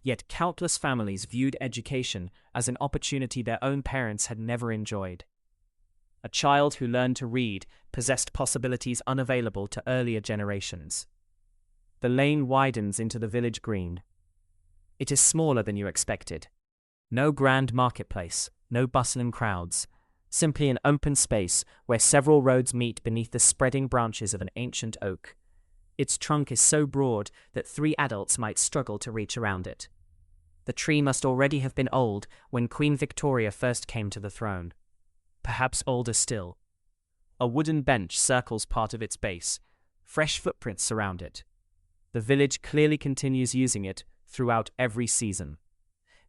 Yet countless families viewed education as an opportunity their own parents had never enjoyed. A child who learned to read possessed possibilities unavailable to earlier generations. The lane widens into the village green. It is smaller than you expected. No grand marketplace, no bustling crowds, simply an open space where several roads meet beneath the spreading branches of an ancient oak. Its trunk is so broad that 3 adults might struggle to reach around it. The tree must already have been old when Queen Victoria first came to the throne. Perhaps older still. A wooden bench circles part of its base. Fresh footprints surround it. The village clearly continues using it throughout every season.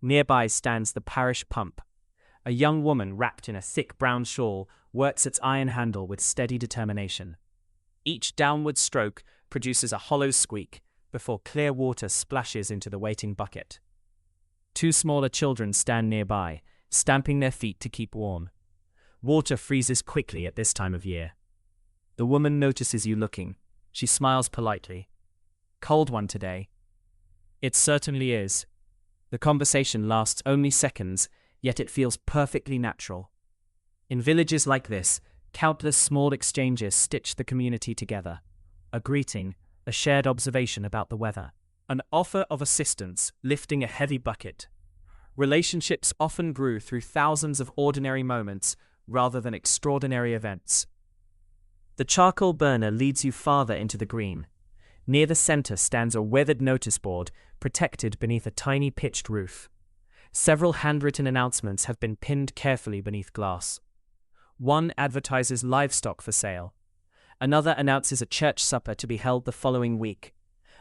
Nearby stands the parish pump, A young woman wrapped in a thick brown shawl works its iron handle with steady determination. Each downward stroke produces a hollow squeak before clear water splashes into the waiting bucket. Two smaller children stand nearby, stamping their feet to keep warm. Water freezes quickly at this time of year. The woman notices you looking. She smiles politely. "Cold one today." It certainly is. The conversation lasts only seconds, yet it feels perfectly natural. In villages like this, countless small exchanges stitch the community together. A greeting, a shared observation about the weather, an offer of assistance lifting a heavy bucket. Relationships often grew through thousands of ordinary moments rather than extraordinary events. The charcoal burner leads you farther into the green. Near the center stands a weathered notice board protected beneath a tiny pitched roof. Several handwritten announcements have been pinned carefully beneath glass. One advertises livestock for sale. Another announces a church supper to be held the following week.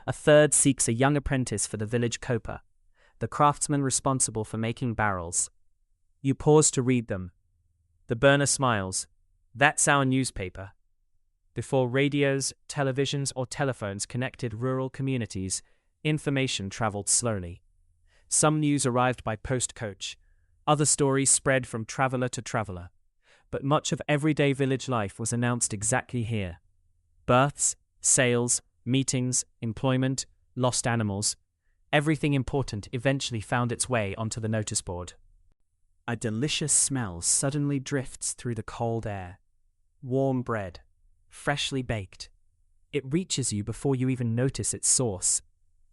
A third seeks a young apprentice for the village coper, the craftsman responsible for making barrels. You pause to read them. The burner smiles. "That's our newspaper." Before radios, televisions, or telephones connected rural communities, information traveled slowly. Some news arrived by post coach. Other stories spread from traveler to traveler. But much of everyday village life was announced exactly here. Births, sales, meetings, employment, lost animals. Everything important eventually found its way onto the notice board. A delicious smell suddenly drifts through the cold air. Warm bread, freshly baked. It reaches you before you even notice its source.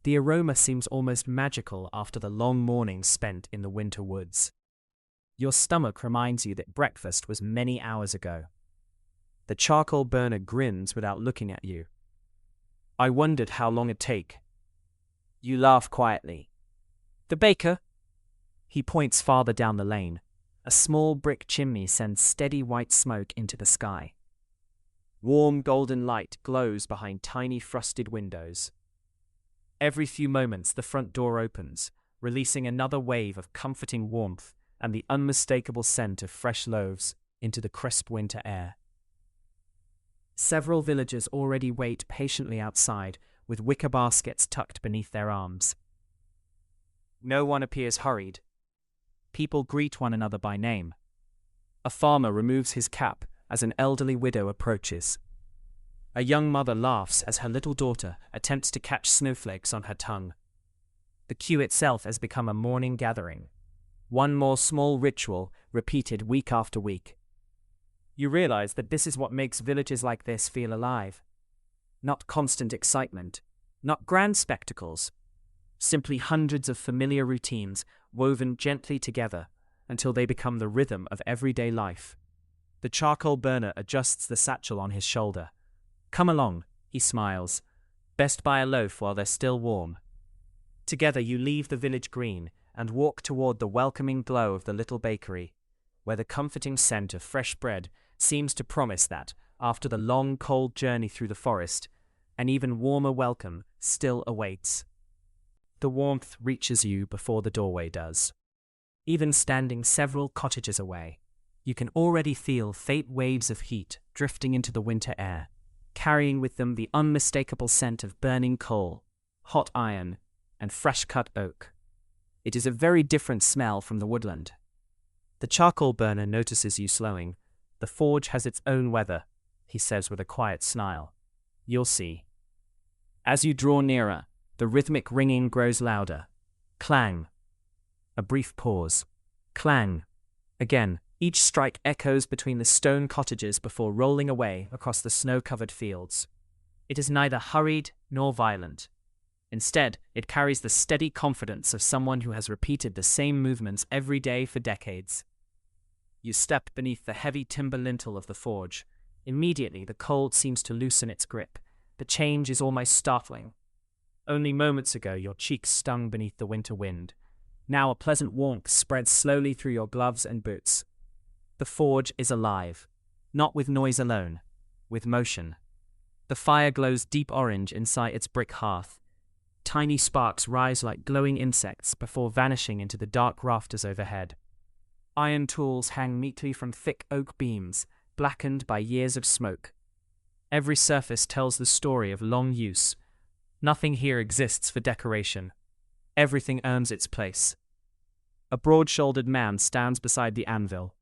The aroma seems almost magical after the long morning spent in the winter woods. Your stomach reminds you that breakfast was many hours ago. The charcoal burner grins without looking at you. "I wondered how long it'd take." You laugh quietly. "The baker?" He points farther down the lane. A small brick chimney sends steady white smoke into the sky. Warm golden light glows behind tiny frosted windows. Every few moments the front door opens, releasing another wave of comforting warmth and the unmistakable scent of fresh loaves into the crisp winter air. Several villagers already wait patiently outside, with wicker baskets tucked beneath their arms. No one appears hurried. People greet one another by name. A farmer removes his cap as an elderly widow approaches. A young mother laughs as her little daughter attempts to catch snowflakes on her tongue. The queue itself has become a morning gathering. One more small ritual repeated week after week. You realize that this is what makes villages like this feel alive. Not constant excitement, not grand spectacles, simply hundreds of familiar routines woven gently together until they become the rhythm of everyday life. The charcoal burner adjusts the satchel on his shoulder. "Come along," he smiles. "Best buy a loaf while they're still warm." Together you leave the village green and walk toward the welcoming glow of the little bakery, where the comforting scent of fresh bread seems to promise that, after the long, cold journey through the forest, an even warmer welcome still awaits. The warmth reaches you before the doorway does. Even standing several cottages away, you can already feel faint waves of heat drifting into the winter air, carrying with them the unmistakable scent of burning coal, hot iron, and fresh-cut oak. It is a very different smell from the woodland. The charcoal burner notices you slowing. "The forge has its own weather," he says with a quiet smile. "You'll see." As you draw nearer, the rhythmic ringing grows louder. Clang. A brief pause. Clang. Again, each strike echoes between the stone cottages before rolling away across the snow-covered fields. It is neither hurried nor violent. Instead, it carries the steady confidence of someone who has repeated the same movements every day for decades. You step beneath the heavy timber lintel of the forge. Immediately, the cold seems to loosen its grip. The change is almost startling. Only moments ago, your cheeks stung beneath the winter wind. Now a pleasant warmth spreads slowly through your gloves and boots. The forge is alive, not with noise alone, with motion. The fire glows deep orange inside its brick hearth. Tiny sparks rise like glowing insects before vanishing into the dark rafters overhead. Iron tools hang neatly from thick oak beams, blackened by years of smoke. Every surface tells the story of long use. Nothing here exists for decoration. Everything earns its place. A broad-shouldered man stands beside the anvil.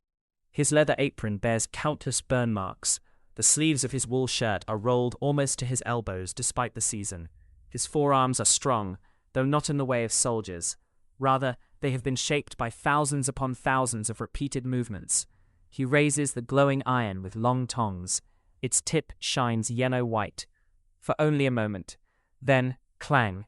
His leather apron bears countless burn marks. The sleeves of his wool shirt are rolled almost to his elbows despite the season. His forearms are strong, though not in the way of soldiers. Rather, they have been shaped by thousands upon thousands of repeated movements. He raises the glowing iron with long tongs. Its tip shines yellow-white. For only a moment. Then, clang.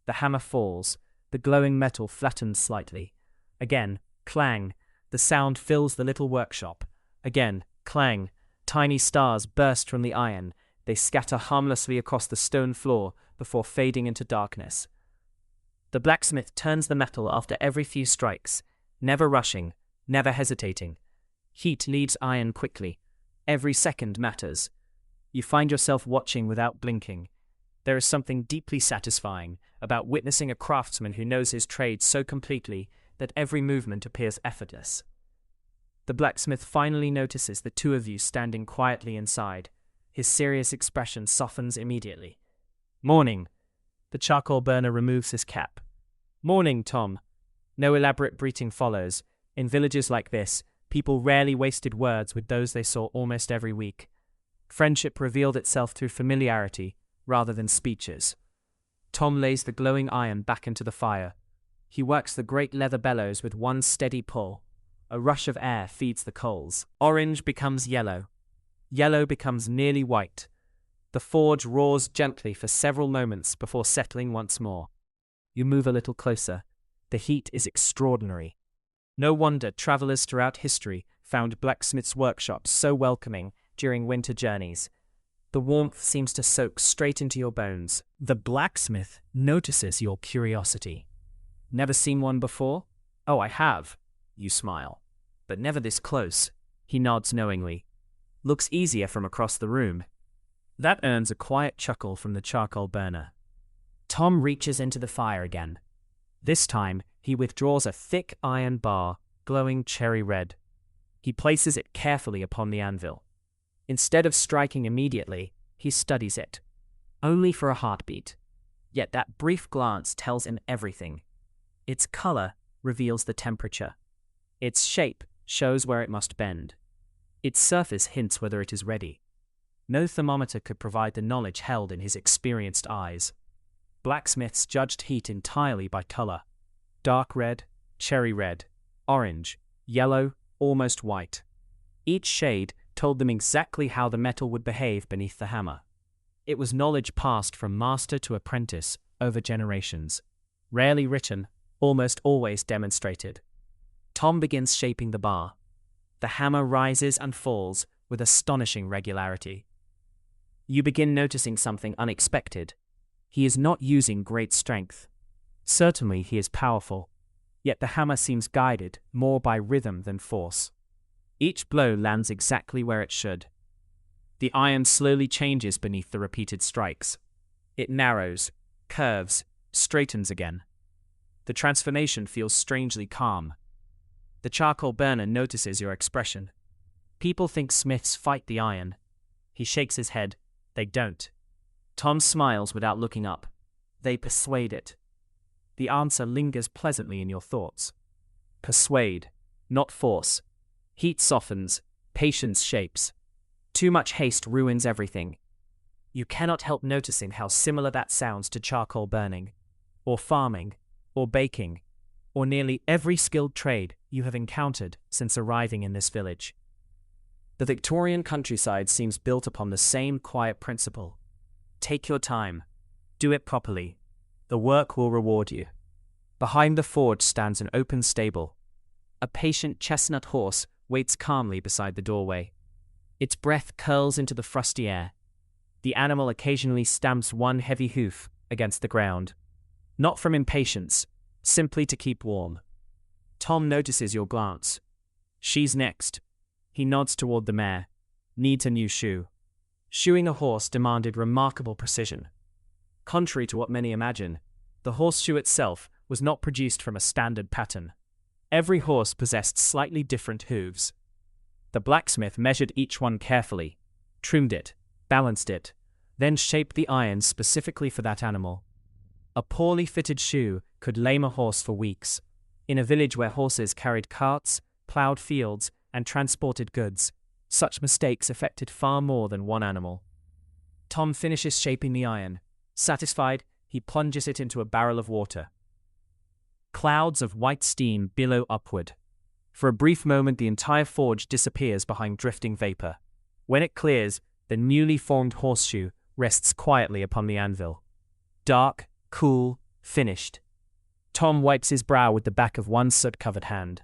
The hammer falls. The glowing metal flattens slightly. Again, clang. The sound fills the little workshop. Again, clang. Tiny stars burst from the iron. They scatter harmlessly across the stone floor before fading into darkness. The blacksmith turns the metal after every few strikes, never rushing, never hesitating. Heat leads iron quickly. Every second matters. You find yourself watching without blinking. There is something deeply satisfying about witnessing a craftsman who knows his trade so completely that every movement appears effortless. The blacksmith finally notices the two of you standing quietly inside. His serious expression softens immediately. "Morning." The charcoal burner removes his cap. "Morning, Tom." No elaborate greeting follows. In villages like this, people rarely wasted words with those they saw almost every week. Friendship revealed itself through familiarity rather than speeches. Tom lays the glowing iron back into the fire. He works the great leather bellows with one steady pull. A rush of air feeds the coals. Orange becomes yellow. Yellow becomes nearly white. The forge roars gently for several moments before settling once more. You move a little closer. The heat is extraordinary. No wonder travelers throughout history found blacksmiths' workshops so welcoming during winter journeys. The warmth seems to soak straight into your bones. The blacksmith notices your curiosity. "Never seen one before?" "Oh, I have." You smile. "But never this close." He nods knowingly. "Looks easier from across the room." That earns a quiet chuckle from the charcoal burner. Tom reaches into the fire again. This time, he withdraws a thick iron bar, glowing cherry red. He places it carefully upon the anvil. Instead of striking immediately, he studies it. Only for a heartbeat. Yet that brief glance tells him everything. Its color reveals the temperature. Its shape shows where it must bend. Its surface hints whether it is ready. No thermometer could provide the knowledge held in his experienced eyes. Blacksmiths judged heat entirely by color. Dark red, cherry red, orange, yellow, almost white. Each shade told them exactly how the metal would behave beneath the hammer. It was knowledge passed from master to apprentice over generations. Rarely written, almost always demonstrated. Tom begins shaping the bar. The hammer rises and falls with astonishing regularity. You begin noticing something unexpected. He is not using great strength. Certainly he is powerful, yet the hammer seems guided more by rhythm than force. Each blow lands exactly where it should. The iron slowly changes beneath the repeated strikes. It narrows, curves, straightens again. The transformation feels strangely calm. The charcoal burner notices your expression. People think smiths fight the iron. He shakes his head. They don't. Tom smiles without looking up. They persuade it. The answer lingers pleasantly in your thoughts. Persuade, not force. Heat softens, patience shapes. Too much haste ruins everything. You cannot help noticing how similar that sounds to charcoal burning, or farming, or baking, or nearly every skilled trade you have encountered since arriving in this village. The Victorian countryside seems built upon the same quiet principle. Take your time. Do it properly. The work will reward you. Behind the forge stands an open stable. A patient chestnut horse waits calmly beside the doorway. Its breath curls into the frosty air. The animal occasionally stamps one heavy hoof against the ground. Not from impatience, simply to keep warm. Tom notices your glance. She's next. He nods toward the mare. Needs a new shoe. Shoeing a horse demanded remarkable precision. Contrary to what many imagine, the horseshoe itself was not produced from a standard pattern. Every horse possessed slightly different hooves. The blacksmith measured each one carefully, trimmed it, balanced it, then shaped the irons specifically for that animal. A poorly fitted shoe could lame a horse for weeks. In a village where horses carried carts, plowed fields, and transported goods, such mistakes affected far more than one animal. Tom finishes shaping the iron. Satisfied, he plunges it into a barrel of water. Clouds of white steam billow upward. For a brief moment, the entire forge disappears behind drifting vapor. When it clears, the newly formed horseshoe rests quietly upon the anvil. Dark, cool, finished. Tom wipes his brow with the back of one soot-covered hand.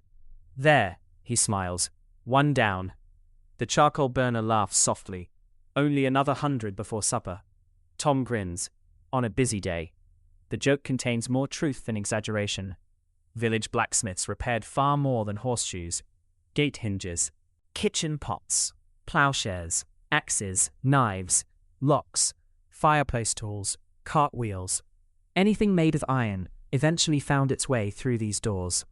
There, he smiles. One down. The charcoal burner laughs softly. Only another 100 before supper. Tom grins. On a busy day. The joke contains more truth than exaggeration. Village blacksmiths repaired far more than horseshoes. Gate hinges, kitchen pots, plowshares, axes, knives, locks, fireplace tools, cartwheels. Anything made of iron eventually found its way through these doors.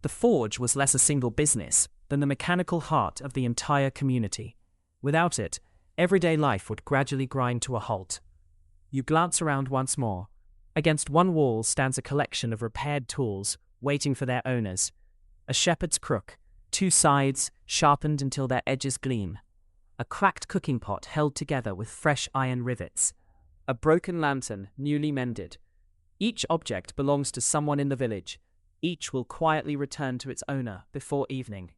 The forge was less a single business than the mechanical heart of the entire community. Without it, everyday life would gradually grind to a halt. You glance around once more. Against one wall stands a collection of repaired tools, waiting for their owners. A shepherd's crook, two sides sharpened until their edges gleam. A cracked cooking pot held together with fresh iron rivets. A broken lantern, newly mended. Each object belongs to someone in the village. Each will quietly return to its owner before evening.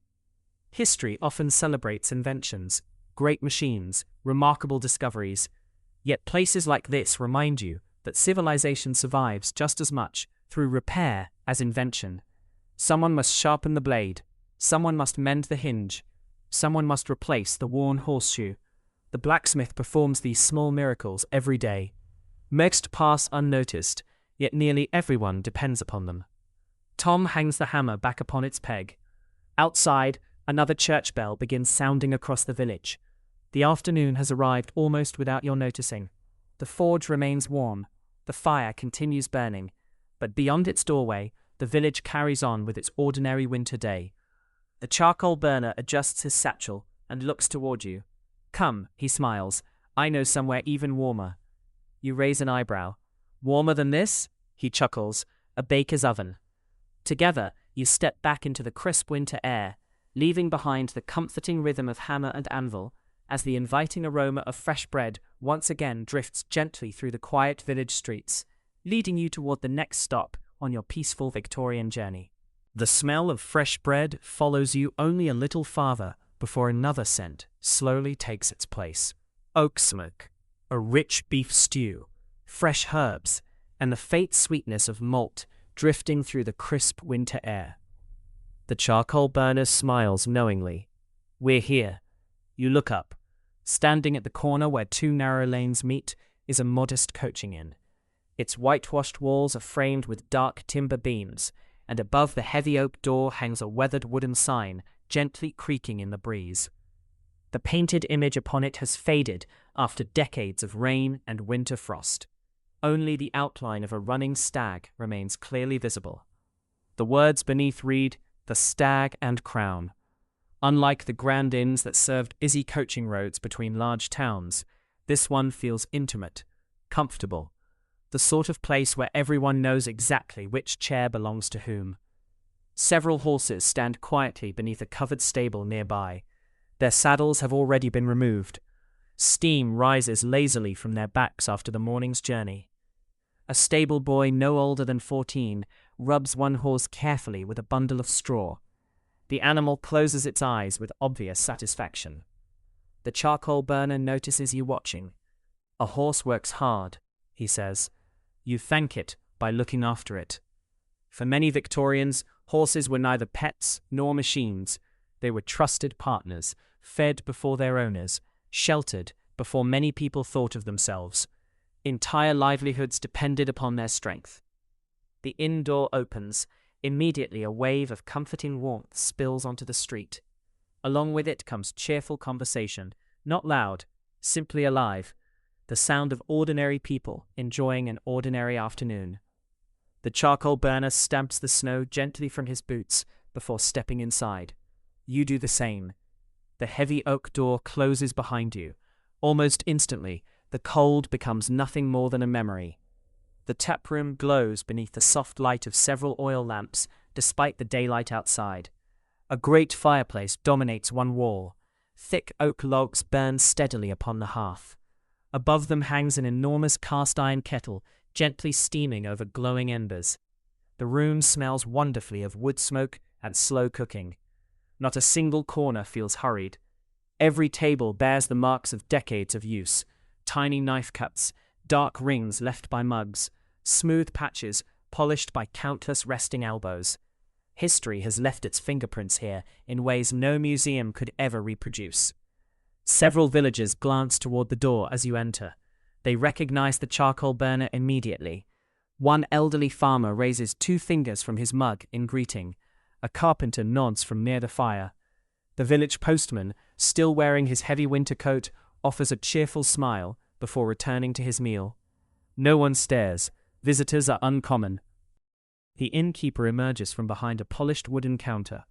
History often celebrates inventions, great machines, remarkable discoveries. Yet places like this remind you that civilization survives just as much through repair as invention. Someone must sharpen the blade. Someone must mend the hinge. Someone must replace the worn horseshoe. The blacksmith performs these small miracles every day. Most pass unnoticed, yet nearly everyone depends upon them. Tom hangs the hammer back upon its peg. Outside, another church bell begins sounding across the village. The afternoon has arrived almost without your noticing. The forge remains warm. The fire continues burning. But beyond its doorway, the village carries on with its ordinary winter day. The charcoal burner adjusts his satchel and looks toward you. Come, he smiles. I know somewhere even warmer. You raise an eyebrow. Warmer than this? He chuckles. A baker's oven. Together, you step back into the crisp winter air, leaving behind the comforting rhythm of hammer and anvil, as the inviting aroma of fresh bread once again drifts gently through the quiet village streets, leading you toward the next stop on your peaceful Victorian journey. The smell of fresh bread follows you only a little farther before another scent slowly takes its place. Oak smoke, a rich beef stew, fresh herbs, and the faint sweetness of malt drifting through the crisp winter air. The charcoal burner smiles knowingly. We're here. You look up. Standing at the corner where two narrow lanes meet is a modest coaching inn. Its whitewashed walls are framed with dark timber beams, and above the heavy oak door hangs a weathered wooden sign, gently creaking in the breeze. The painted image upon it has faded after decades of rain and winter frost. Only the outline of a running stag remains clearly visible. The words beneath read, "The Stag and Crown." Unlike the grand inns that served busy coaching roads between large towns, this one feels intimate, comfortable, the sort of place where everyone knows exactly which chair belongs to whom. Several horses stand quietly beneath a covered stable nearby. Their saddles have already been removed. Steam rises lazily from their backs after the morning's journey. A stable boy no older than 14 rubs one horse carefully with a bundle of straw. The animal closes its eyes with obvious satisfaction. The charcoal burner notices you watching. A horse works hard, he says. You thank it by looking after it. For many Victorians, horses were neither pets nor machines. They were trusted partners, fed before their owners, sheltered before many people thought of themselves. Entire livelihoods depended upon their strength. The inn door opens. Immediately a wave of comforting warmth spills onto the street. Along with it comes cheerful conversation, not loud, simply alive, the sound of ordinary people enjoying an ordinary afternoon. The charcoal burner stamps the snow gently from his boots, before stepping inside. You do the same. The heavy oak door closes behind you. Almost instantly, the cold becomes nothing more than a memory. The taproom glows beneath the soft light of several oil lamps, despite the daylight outside. A great fireplace dominates one wall. Thick oak logs burn steadily upon the hearth. Above them hangs an enormous cast-iron kettle, gently steaming over glowing embers. The room smells wonderfully of wood smoke and slow cooking. Not a single corner feels hurried. Every table bears the marks of decades of use. Tiny knife cuts, dark rings left by mugs, smooth patches polished by countless resting elbows. History has left its fingerprints here in ways no museum could ever reproduce. Several villagers glance toward the door as you enter. They recognize the charcoal burner immediately. One elderly farmer raises 2 fingers from his mug in greeting. A carpenter nods from near the fire. The village postman, still wearing his heavy winter coat, offers a cheerful smile before returning to his meal. No one stares. Visitors are uncommon. The innkeeper emerges from behind a polished wooden counter.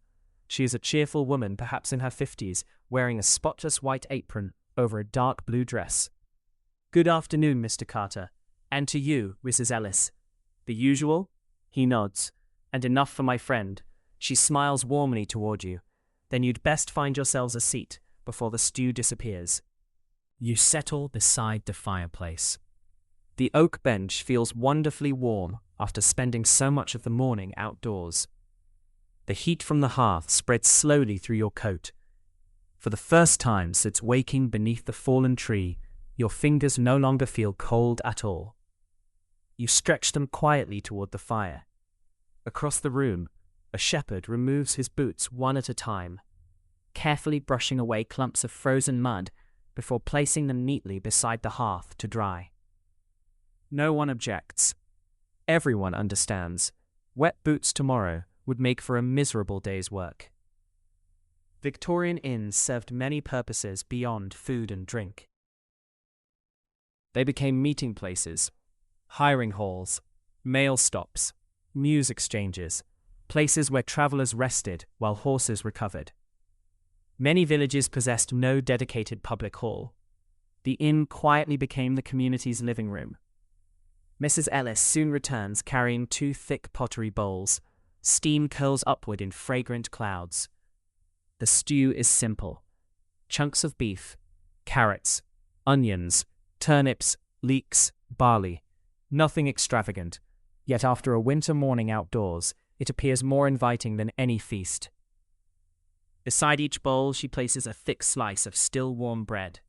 She is a cheerful woman, perhaps in her 50s, wearing a spotless white apron over a dark blue dress. "Good afternoon, Mr. Carter. And to you, Mrs. Ellis." "The usual?" He nods. "And enough for my friend." She smiles warmly toward you. "Then you'd best find yourselves a seat before the stew disappears." You settle beside the fireplace. The oak bench feels wonderfully warm after spending so much of the morning outdoors. The heat from the hearth spreads slowly through your coat. For the first time since waking beneath the fallen tree, your fingers no longer feel cold at all. You stretch them quietly toward the fire. Across the room, a shepherd removes his boots one at a time, carefully brushing away clumps of frozen mud before placing them neatly beside the hearth to dry. No one objects. Everyone understands. Wet boots tomorrow would make for a miserable day's work. Victorian inns served many purposes beyond food and drink. They became meeting places, hiring halls, mail stops, news exchanges, places where travelers rested while horses recovered. Many villages possessed no dedicated public hall. The inn quietly became the community's living room. Mrs. Ellis soon returns carrying 2 thick pottery bowls. Steam curls upward in fragrant clouds. The stew is simple. Chunks of beef, carrots, onions, turnips, leeks, barley. Nothing extravagant, yet after a winter morning outdoors, it appears more inviting than any feast. Beside each bowl, she places a thick slice of still warm bread.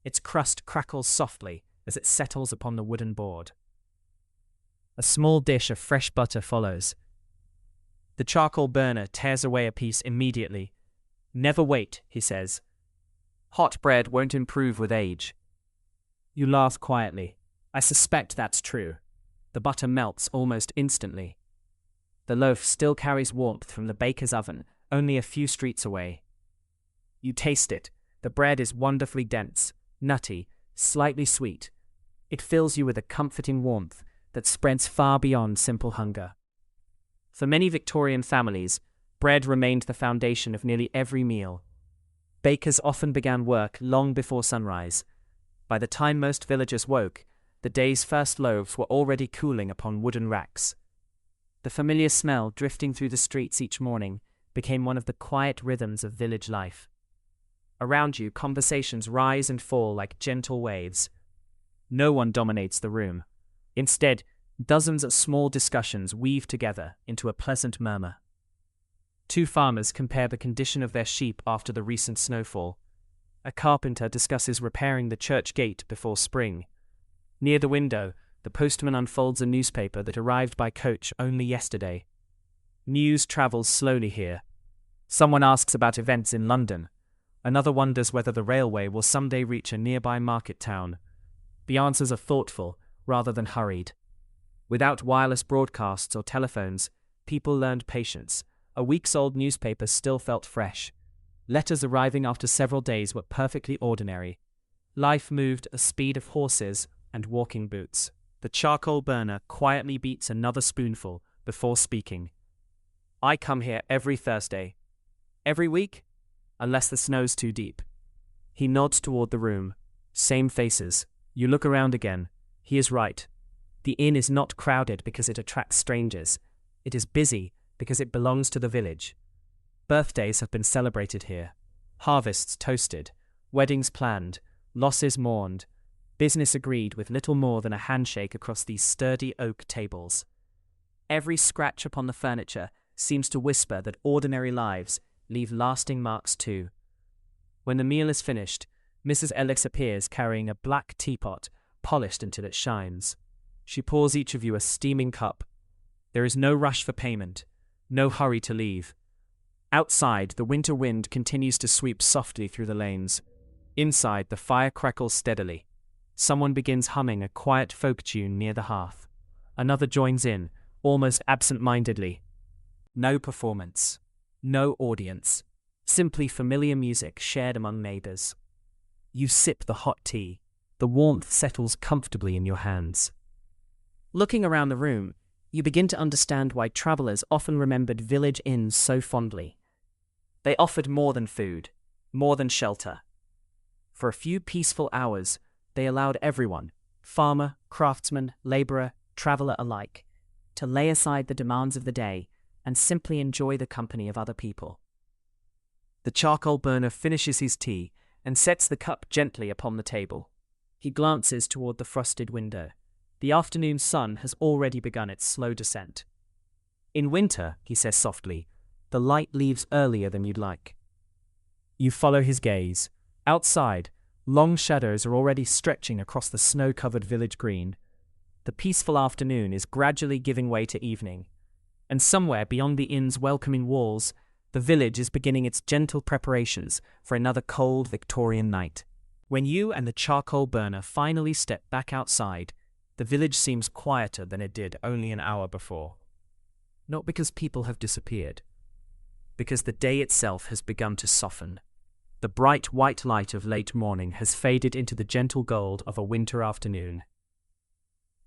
Its crust crackles softly as it settles upon the wooden board. A small dish of fresh butter follows. The charcoal burner tears away a piece immediately. "Never wait," he says. "Hot bread won't improve with age." You laugh quietly. "I suspect that's true." The butter melts almost instantly. The loaf still carries warmth from the baker's oven, only a few streets away. You taste it. The bread is wonderfully dense, nutty, slightly sweet. It fills you with a comforting warmth that spreads far beyond simple hunger. For many Victorian families, bread remained the foundation of nearly every meal. Bakers often began work long before sunrise. By the time most villagers woke, the day's first loaves were already cooling upon wooden racks. The familiar smell drifting through the streets each morning became one of the quiet rhythms of village life. Around you, conversations rise and fall like gentle waves. No one dominates the room. Instead, dozens of small discussions weave together into a pleasant murmur. 2 farmers compare the condition of their sheep after the recent snowfall. A carpenter discusses repairing the church gate before spring. Near the window, the postman unfolds a newspaper that arrived by coach only yesterday. News travels slowly here. Someone asks about events in London. Another wonders whether the railway will someday reach a nearby market town. The answers are thoughtful rather than hurried. Without wireless broadcasts or telephones, people learned patience. A week's-old newspaper still felt fresh. Letters arriving after several days were perfectly ordinary. Life moved at the speed of horses and walking boots. The charcoal burner quietly beats another spoonful before speaking. I come here every Thursday. Every week? Unless the snow's too deep. He nods toward the room. Same faces. You look around again. He is right. The inn is not crowded because it attracts strangers. It is busy because it belongs to the village. Birthdays have been celebrated here. Harvests toasted. Weddings planned. Losses mourned. Business agreed with little more than a handshake across these sturdy oak tables. Every scratch upon the furniture seems to whisper that ordinary lives leave lasting marks too. When the meal is finished, Mrs. Ellis appears carrying a black teapot, polished until it shines. She pours each of you a steaming cup. There is no rush for payment, no hurry to leave. Outside, the winter wind continues to sweep softly through the lanes. Inside, the fire crackles steadily. Someone begins humming a quiet folk tune near the hearth. Another joins in, almost absent-mindedly. No performance. No audience. Simply familiar music shared among neighbors. You sip the hot tea. The warmth settles comfortably in your hands. Looking around the room, you begin to understand why travelers often remembered village inns so fondly. They offered more than food, more than shelter. For a few peaceful hours, they allowed everyone, farmer, craftsman, laborer, traveler alike, to lay aside the demands of the day and simply enjoy the company of other people. The charcoal burner finishes his tea and sets the cup gently upon the table. He glances toward the frosted window. The afternoon sun has already begun its slow descent. In winter, he says softly, the light leaves earlier than you'd like. You follow his gaze. Outside, long shadows are already stretching across the snow-covered village green. The peaceful afternoon is gradually giving way to evening, and somewhere beyond the inn's welcoming walls, the village is beginning its gentle preparations for another cold Victorian night. When you and the charcoal burner finally step back outside, the village seems quieter than it did only an hour before. Not because people have disappeared, because the day itself has begun to soften. The bright white light of late morning has faded into the gentle gold of a winter afternoon.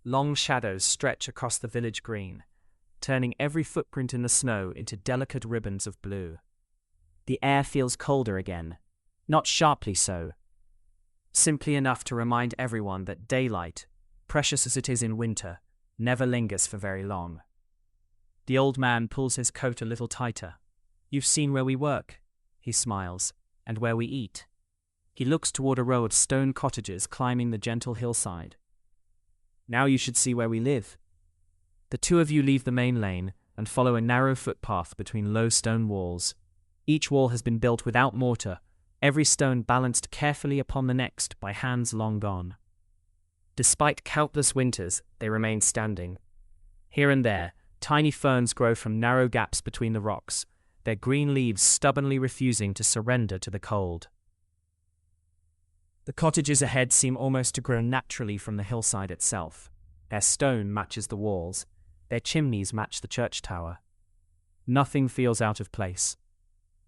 Long shadows stretch across the village green, turning every footprint in the snow into delicate ribbons of blue. The air feels colder again, not sharply so, simply enough to remind everyone that daylight, precious as it is in winter, never lingers for very long. The old man pulls his coat a little tighter. You've seen where we work, he smiles, and where we eat. He looks toward a row of stone cottages climbing the gentle hillside. Now you should see where we live. The two of you leave the main lane and follow a narrow footpath between low stone walls. Each wall has been built without mortar, every stone balanced carefully upon the next by hands long gone. Despite countless winters, they remain standing. Here and there, tiny ferns grow from narrow gaps between the rocks, their green leaves stubbornly refusing to surrender to the cold. The cottages ahead seem almost to grow naturally from the hillside itself. Their stone matches the walls. Their chimneys match the church tower. Nothing feels out of place.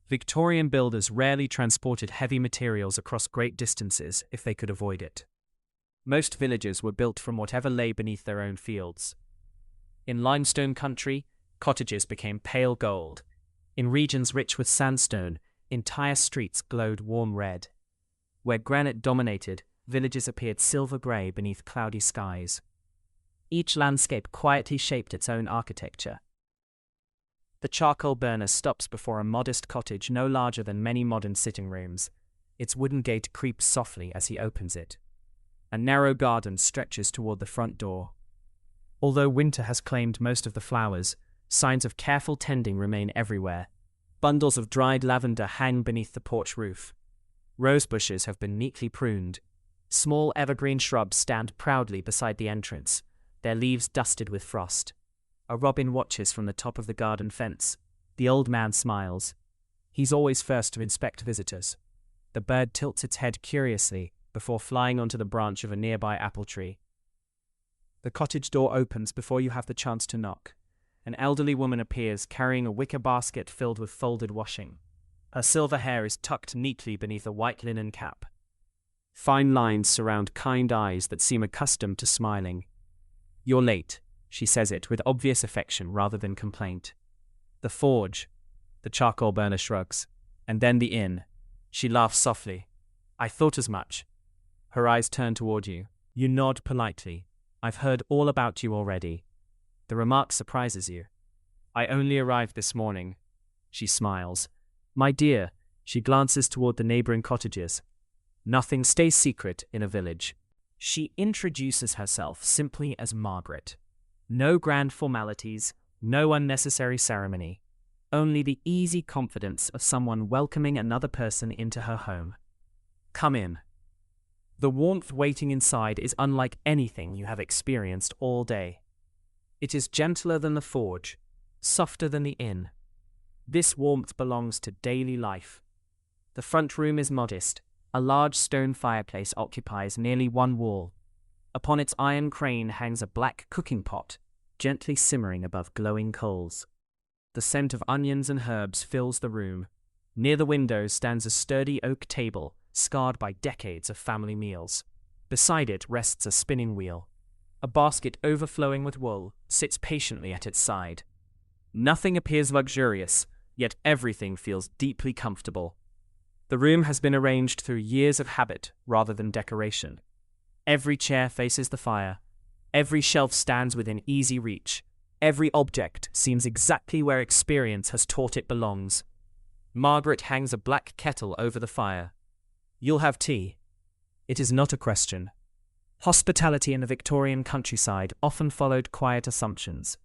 Victorian builders rarely transported heavy materials across great distances if they could avoid it. Most villages were built from whatever lay beneath their own fields. In limestone country, cottages became pale gold. In regions rich with sandstone, entire streets glowed warm red. Where granite dominated, villages appeared silver-grey beneath cloudy skies. Each landscape quietly shaped its own architecture. The charcoal burner stops before a modest cottage no larger than many modern sitting rooms. Its wooden gate creaks softly as he opens it. A narrow garden stretches toward the front door. Although winter has claimed most of the flowers, signs of careful tending remain everywhere. Bundles of dried lavender hang beneath the porch roof. Rose bushes have been neatly pruned. Small evergreen shrubs stand proudly beside the entrance, their leaves dusted with frost. A robin watches from the top of the garden fence. The old man smiles. He's always first to inspect visitors. The bird tilts its head curiously before flying onto the branch of a nearby apple tree. The cottage door opens before you have the chance to knock. An elderly woman appears carrying a wicker basket filled with folded washing. Her silver hair is tucked neatly beneath a white linen cap. Fine lines surround kind eyes that seem accustomed to smiling. You're late, she says it with obvious affection rather than complaint. The forge. The charcoal burner shrugs. And then the inn. She laughs softly. I thought as much. Her eyes turn toward you. You nod politely. I've heard all about you already. The remark surprises you. I only arrived this morning. She smiles. My dear, she glances toward the neighboring cottages. Nothing stays secret in a village. She introduces herself simply as Margaret. No grand formalities, no unnecessary ceremony. Only the easy confidence of someone welcoming another person into her home. Come in. The warmth waiting inside is unlike anything you have experienced all day. It is gentler than the forge, softer than the inn. This warmth belongs to daily life. The front room is modest. A large stone fireplace occupies nearly one wall. Upon its iron crane hangs a black cooking pot, gently simmering above glowing coals. The scent of onions and herbs fills the room. Near the window stands a sturdy oak table, scarred by decades of family meals. Beside it rests a spinning wheel. A basket overflowing with wool sits patiently at its side. Nothing appears luxurious, yet everything feels deeply comfortable. The room has been arranged through years of habit rather than decoration. Every chair faces the fire. Every shelf stands within easy reach. Every object seems exactly where experience has taught it belongs. Margaret hangs a black kettle over the fire. You'll have tea. It is not a question. Hospitality in the Victorian countryside often followed quiet assumptions.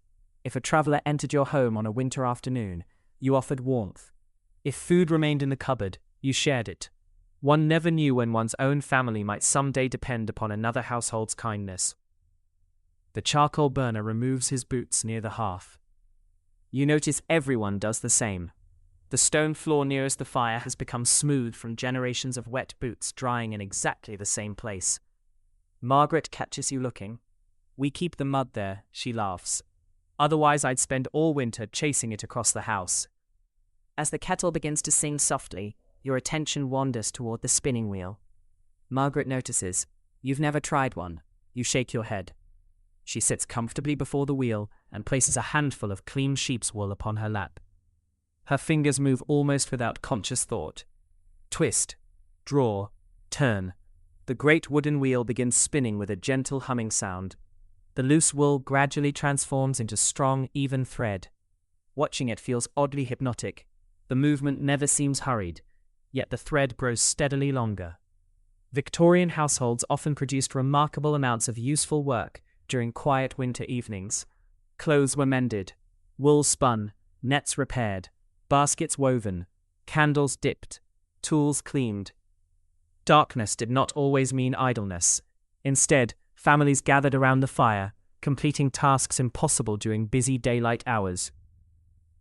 If a traveller entered your home on a winter afternoon, you offered warmth. If food remained in the cupboard, you shared it. One never knew when one's own family might someday depend upon another household's kindness. The charcoal burner removes his boots near the hearth. You notice everyone does the same. The stone floor nearest the fire has become smooth from generations of wet boots drying in exactly the same place. Margaret catches you looking. We keep the mud there, she laughs. Otherwise I'd spend all winter chasing it across the house. As the kettle begins to sing softly, your attention wanders toward the spinning wheel. Margaret notices. You've never tried one. You shake your head. She sits comfortably before the wheel and places a handful of clean sheep's wool upon her lap. Her fingers move almost without conscious thought. Twist, draw, turn. The great wooden wheel begins spinning with a gentle humming sound. The loose wool gradually transforms into strong, even thread. Watching it feels oddly hypnotic. The movement never seems hurried, yet the thread grows steadily longer. Victorian households often produced remarkable amounts of useful work during quiet winter evenings. Clothes were mended, wool spun, nets repaired, baskets woven, candles dipped, tools cleaned. Darkness did not always mean idleness. Instead, families gathered around the fire, completing tasks impossible during busy daylight hours.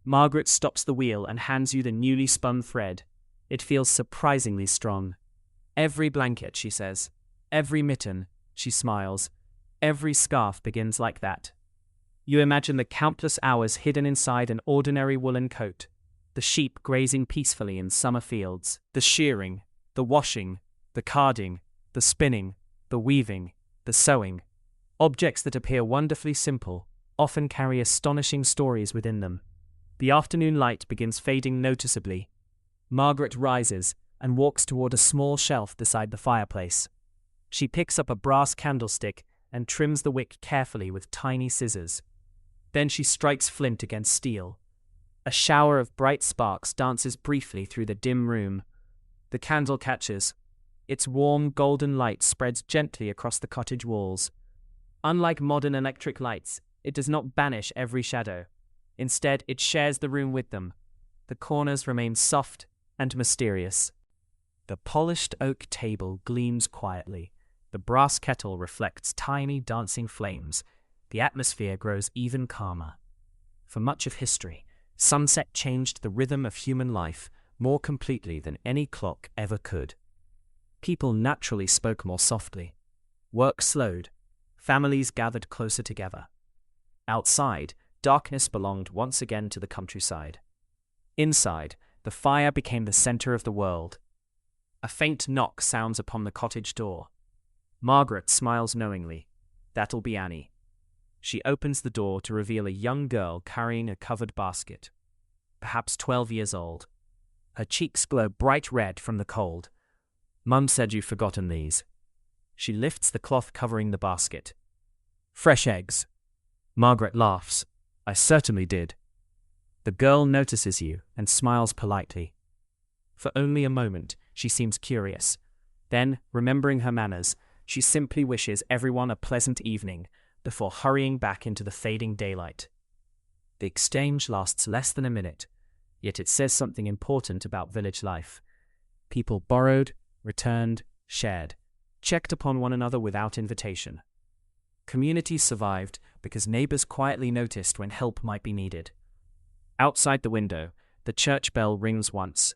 Margaret stops the wheel and hands you the newly spun thread. It feels surprisingly strong. Every blanket, she says. Every mitten, she smiles. Every scarf begins like that. You imagine the countless hours hidden inside an ordinary woolen coat. The sheep grazing peacefully in summer fields. The shearing, the washing, the carding, the spinning, the weaving, the sewing. Objects that appear wonderfully simple often carry astonishing stories within them. The afternoon light begins fading noticeably. Margaret rises and walks toward a small shelf beside the fireplace. She picks up a brass candlestick and trims the wick carefully with tiny scissors. Then she strikes flint against steel. A shower of bright sparks dances briefly through the dim room. The candle catches. Its warm golden light spreads gently across the cottage walls. Unlike modern electric lights, it does not banish every shadow. Instead, it shares the room with them. The corners remain soft and mysterious. The polished oak table gleams quietly. The brass kettle reflects tiny dancing flames. The atmosphere grows even calmer. For much of history, sunset changed the rhythm of human life more completely than any clock ever could. People naturally spoke more softly. Work slowed. Families gathered closer together. Outside, darkness belonged once again to the countryside. Inside, the fire became the center of the world. A faint knock sounds upon the cottage door. Margaret smiles knowingly. That'll be Annie. She opens the door to reveal a young girl carrying a covered basket. perhaps 12 years old. Her cheeks glow bright red from the cold. "Mum said you've forgotten these." She lifts the cloth covering the basket. "Fresh eggs." Margaret laughs. "I certainly did." The girl notices you and smiles politely. For only a moment, she seems curious. Then, remembering her manners, she simply wishes everyone a pleasant evening before hurrying back into the fading daylight. The exchange lasts less than a minute, yet it says something important about village life. People borrowed, returned, shared, checked upon one another without invitation. Communities survived because neighbors quietly noticed when help might be needed. Outside the window, the church bell rings once.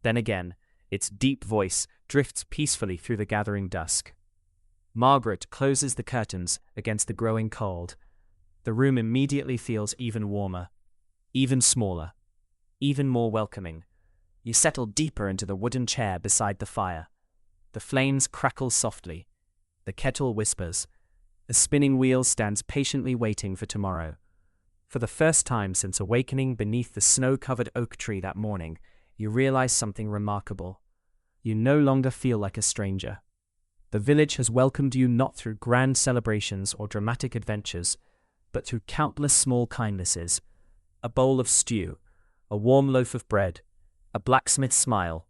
Then again, its deep voice drifts peacefully through the gathering dusk. Margaret closes the curtains against the growing cold. The room immediately feels even warmer, even smaller, even more welcoming. You settle deeper into the wooden chair beside the fire. The flames crackle softly. The kettle whispers. The spinning wheel stands patiently waiting for tomorrow. For the first time since awakening beneath the snow-covered oak tree that morning, you realize something remarkable. You no longer feel like a stranger. The village has welcomed you not through grand celebrations or dramatic adventures, but through countless small kindnesses. A bowl of stew, a warm loaf of bread, a blacksmith's smile,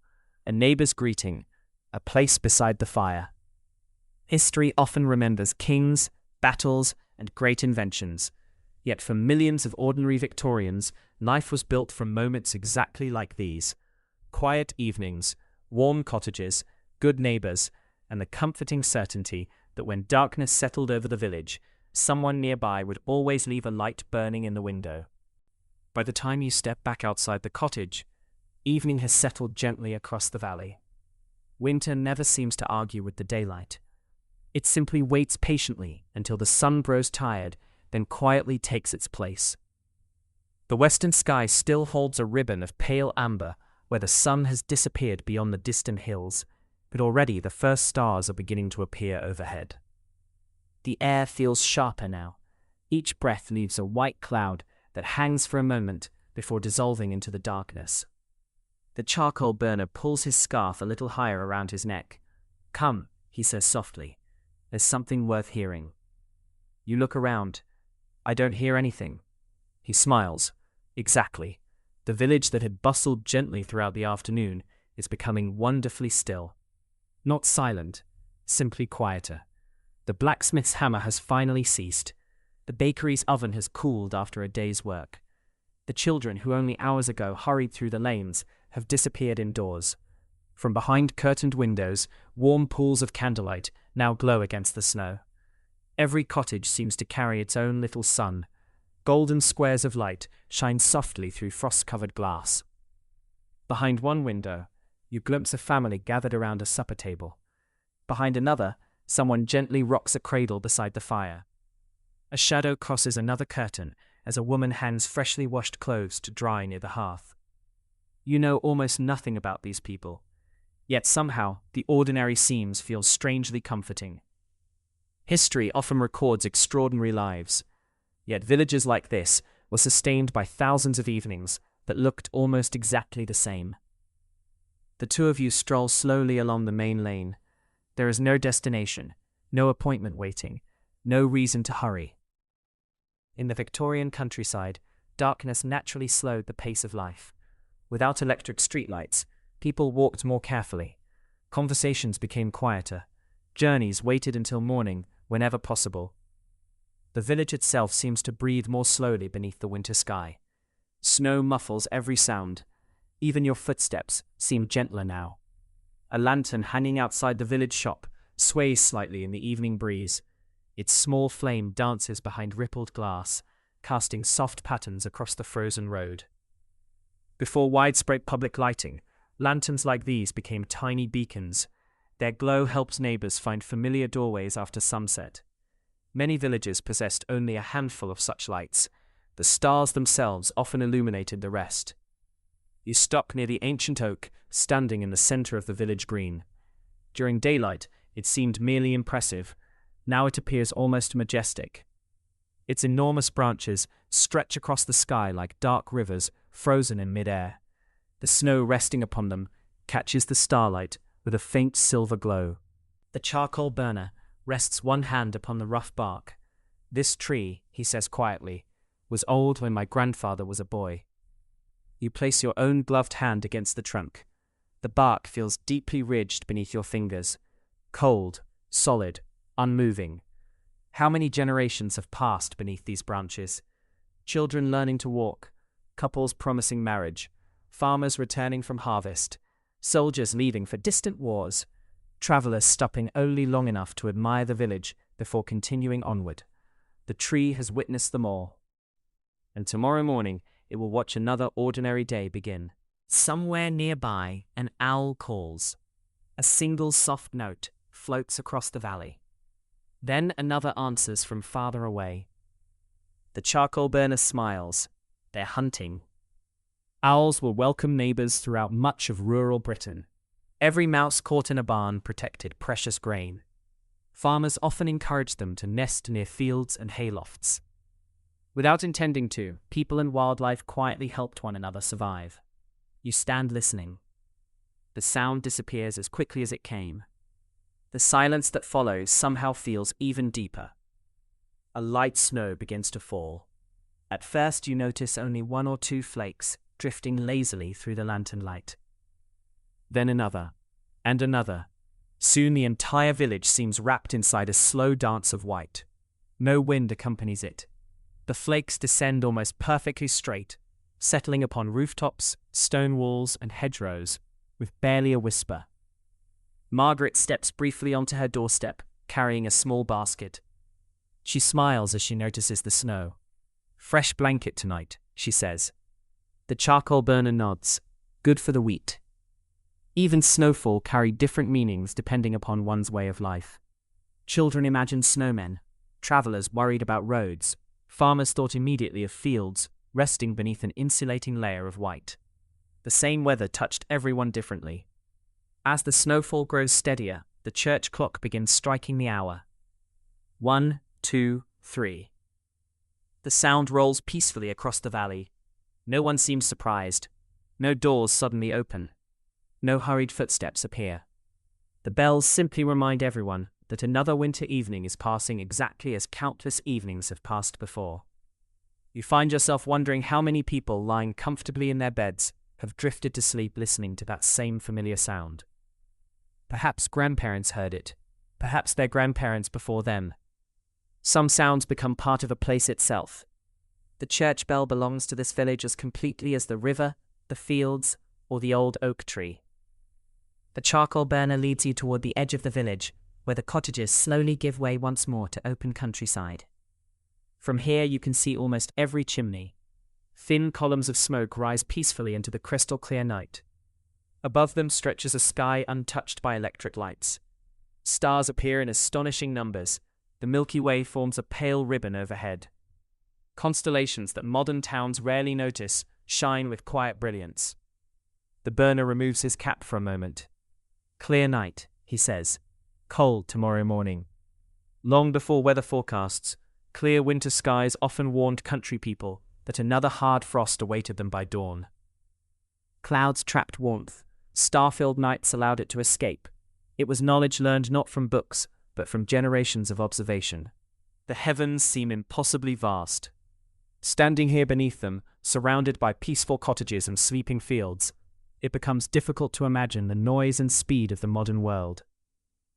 a neighbor's greeting, a place beside the fire. History often remembers kings, battles, and great inventions. Yet for millions of ordinary Victorians, life was built from moments exactly like these. Quiet evenings, warm cottages, good neighbors, and the comforting certainty that when darkness settled over the village, someone nearby would always leave a light burning in the window. By the time you step back outside the cottage, evening has settled gently across the valley. Winter never seems to argue with the daylight. It simply waits patiently until the sun grows tired, then quietly takes its place. The western sky still holds a ribbon of pale amber where the sun has disappeared beyond the distant hills, but already the first stars are beginning to appear overhead. The air feels sharper now. Each breath leaves a white cloud that hangs for a moment before dissolving into the darkness. The charcoal burner pulls his scarf a little higher around his neck. "Come," he says softly. "There's something worth hearing." You look around. "I don't hear anything." He smiles. Exactly. The village that had bustled gently throughout the afternoon is becoming wonderfully still. Not silent, simply quieter. The blacksmith's hammer has finally ceased. The bakery's oven has cooled after a day's work. The children who only hours ago hurried through the lanes have disappeared indoors. From behind curtained windows, warm pools of candlelight now glow against the snow. Every cottage seems to carry its own little sun. Golden squares of light shine softly through frost-covered glass. Behind one window, you glimpse a family gathered around a supper table. Behind another, someone gently rocks a cradle beside the fire. A shadow crosses another curtain as a woman hands freshly washed clothes to dry near the hearth. You know almost nothing about these people, yet somehow the ordinary scenes feel strangely comforting. History often records extraordinary lives, yet villages like this were sustained by thousands of evenings that looked almost exactly the same. The two of you stroll slowly along the main lane. There is no destination, no appointment waiting, no reason to hurry. In the Victorian countryside, darkness naturally slowed the pace of life. Without electric streetlights, people walked more carefully. Conversations became quieter. Journeys waited until morning, whenever possible. The village itself seems to breathe more slowly beneath the winter sky. Snow muffles every sound. Even your footsteps seem gentler now. A lantern hanging outside the village shop sways slightly in the evening breeze. Its small flame dances behind rippled glass, casting soft patterns across the frozen road. Before widespread public lighting, lanterns like these became tiny beacons. Their glow helped neighbors find familiar doorways after sunset. Many villages possessed only a handful of such lights. The stars themselves often illuminated the rest. You stop near the ancient oak, standing in the center of the village green. During daylight, it seemed merely impressive. Now it appears almost majestic. Its enormous branches stretch across the sky like dark rivers frozen in midair. The snow resting upon them catches the starlight with a faint silver glow. The charcoal burner rests one hand upon the rough bark. "This tree," he says quietly, "was old when my grandfather was a boy." You place your own gloved hand against the trunk. The bark feels deeply ridged beneath your fingers, cold, solid, unmoving. How many generations have passed beneath these branches? Children learning to walk, couples promising marriage, farmers returning from harvest, soldiers leaving for distant wars, travelers stopping only long enough to admire the village before continuing onward. The tree has witnessed them all. And tomorrow morning it will watch another ordinary day begin. Somewhere nearby, an owl calls. A single soft note floats across the valley. Then another answers from farther away. The charcoal burner smiles. They're hunting. Owls will welcome neighbors throughout much of rural Britain. Every mouse caught in a barn protected precious grain. Farmers often encouraged them to nest near fields and haylofts. Without intending to, people and wildlife quietly helped one another survive. You stand listening. The sound disappears as quickly as it came. The silence that follows somehow feels even deeper. A light snow begins to fall. At first you notice only one or two flakes drifting lazily through the lantern light. Then another, and another. Soon the entire village seems wrapped inside a slow dance of white. No wind accompanies it. The flakes descend almost perfectly straight, settling upon rooftops, stone walls, and hedgerows, with barely a whisper. Margaret steps briefly onto her doorstep, carrying a small basket. She smiles as she notices the snow. "Fresh blanket tonight," she says. The charcoal burner nods. Good for the wheat. Even snowfall carried different meanings depending upon one's way of life. Children imagined snowmen, travelers worried about roads, farmers thought immediately of fields resting beneath an insulating layer of white. The same weather touched everyone differently. As the snowfall grows steadier, the church clock begins striking the hour. 1, 2, 3. The sound rolls peacefully across the valley. No one seems surprised. No doors suddenly open. No hurried footsteps appear. The bells simply remind everyone that another winter evening is passing exactly as countless evenings have passed before. You find yourself wondering how many people lying comfortably in their beds have drifted to sleep listening to that same familiar sound. Perhaps grandparents heard it. Perhaps their grandparents before them. Some sounds become part of a place itself. The church bell belongs to this village as completely as the river, the fields, or the old oak tree. The charcoal burner leads you toward the edge of the village, where the cottages slowly give way once more to open countryside. From here you can see almost every chimney. Thin columns of smoke rise peacefully into the crystal-clear night. Above them stretches a sky untouched by electric lights. Stars appear in astonishing numbers. The Milky Way forms a pale ribbon overhead. Constellations that modern towns rarely notice shine with quiet brilliance. The burner removes his cap for a moment. "Clear night," he says. "Cold tomorrow morning." Long before weather forecasts, clear winter skies often warned country people that another hard frost awaited them by dawn. Clouds trapped warmth. Star-filled nights allowed it to escape. It was knowledge learned not from books, but from generations of observation. The heavens seem impossibly vast. Standing here beneath them, surrounded by peaceful cottages and sleeping fields, it becomes difficult to imagine the noise and speed of the modern world.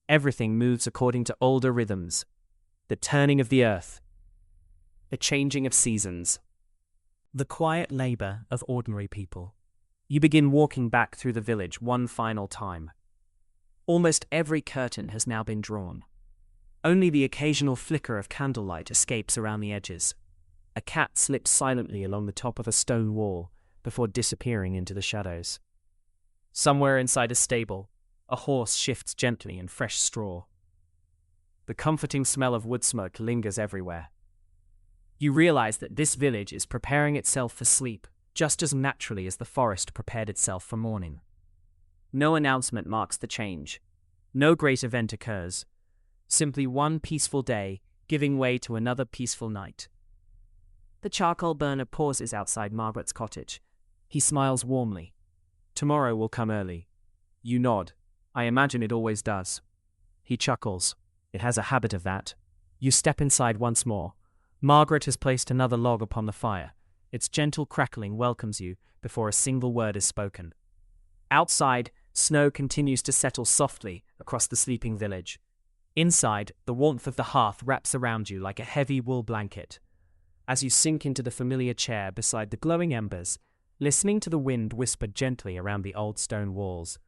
Everything moves according to older rhythms. The turning of the earth. The changing of seasons. The quiet labor of ordinary people. You begin walking back through the village one final time. Almost every curtain has now been drawn. Only the occasional flicker of candlelight escapes around the edges. A cat slips silently along the top of a stone wall before disappearing into the shadows. Somewhere inside a stable, a horse shifts gently in fresh straw. The comforting smell of wood smoke lingers everywhere. You realize that this village is preparing itself for sleep just as naturally as the forest prepared itself for morning. No announcement marks the change. No great event occurs. Simply one peaceful day giving way to another peaceful night. The charcoal burner pauses outside Margaret's cottage, He smiles warmly. Tomorrow will come early. You nod. I imagine it always does. He chuckles. It has a habit of that. You step inside once more. Margaret has placed another log upon the fire. Its gentle crackling welcomes you before a single word is spoken. Outside, snow continues to settle softly across the sleeping village. Inside, the warmth of the hearth wraps around you like a heavy wool blanket. As you sink into the familiar chair beside the glowing embers, listening to the wind whisper gently around the old stone walls,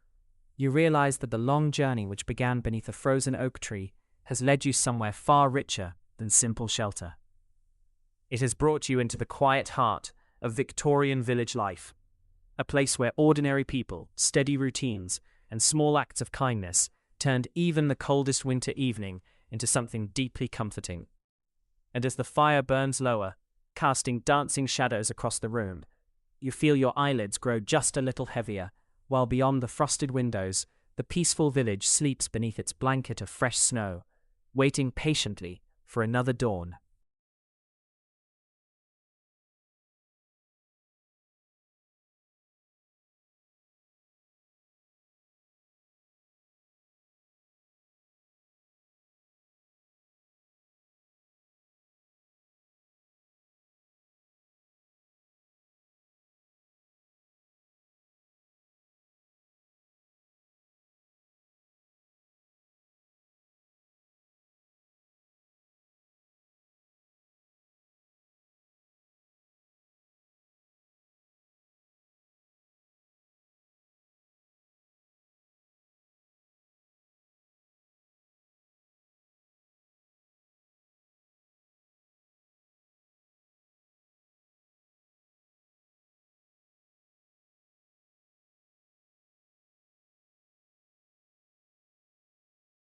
you realize that the long journey which began beneath a frozen oak tree has led you somewhere far richer than simple shelter. It has brought you into the quiet heart of Victorian village life, a place where ordinary people, steady routines, and small acts of kindness turned even the coldest winter evening into something deeply comforting. And as the fire burns lower, casting dancing shadows across the room, you feel your eyelids grow just a little heavier, while beyond the frosted windows, the peaceful village sleeps beneath its blanket of fresh snow, waiting patiently for another dawn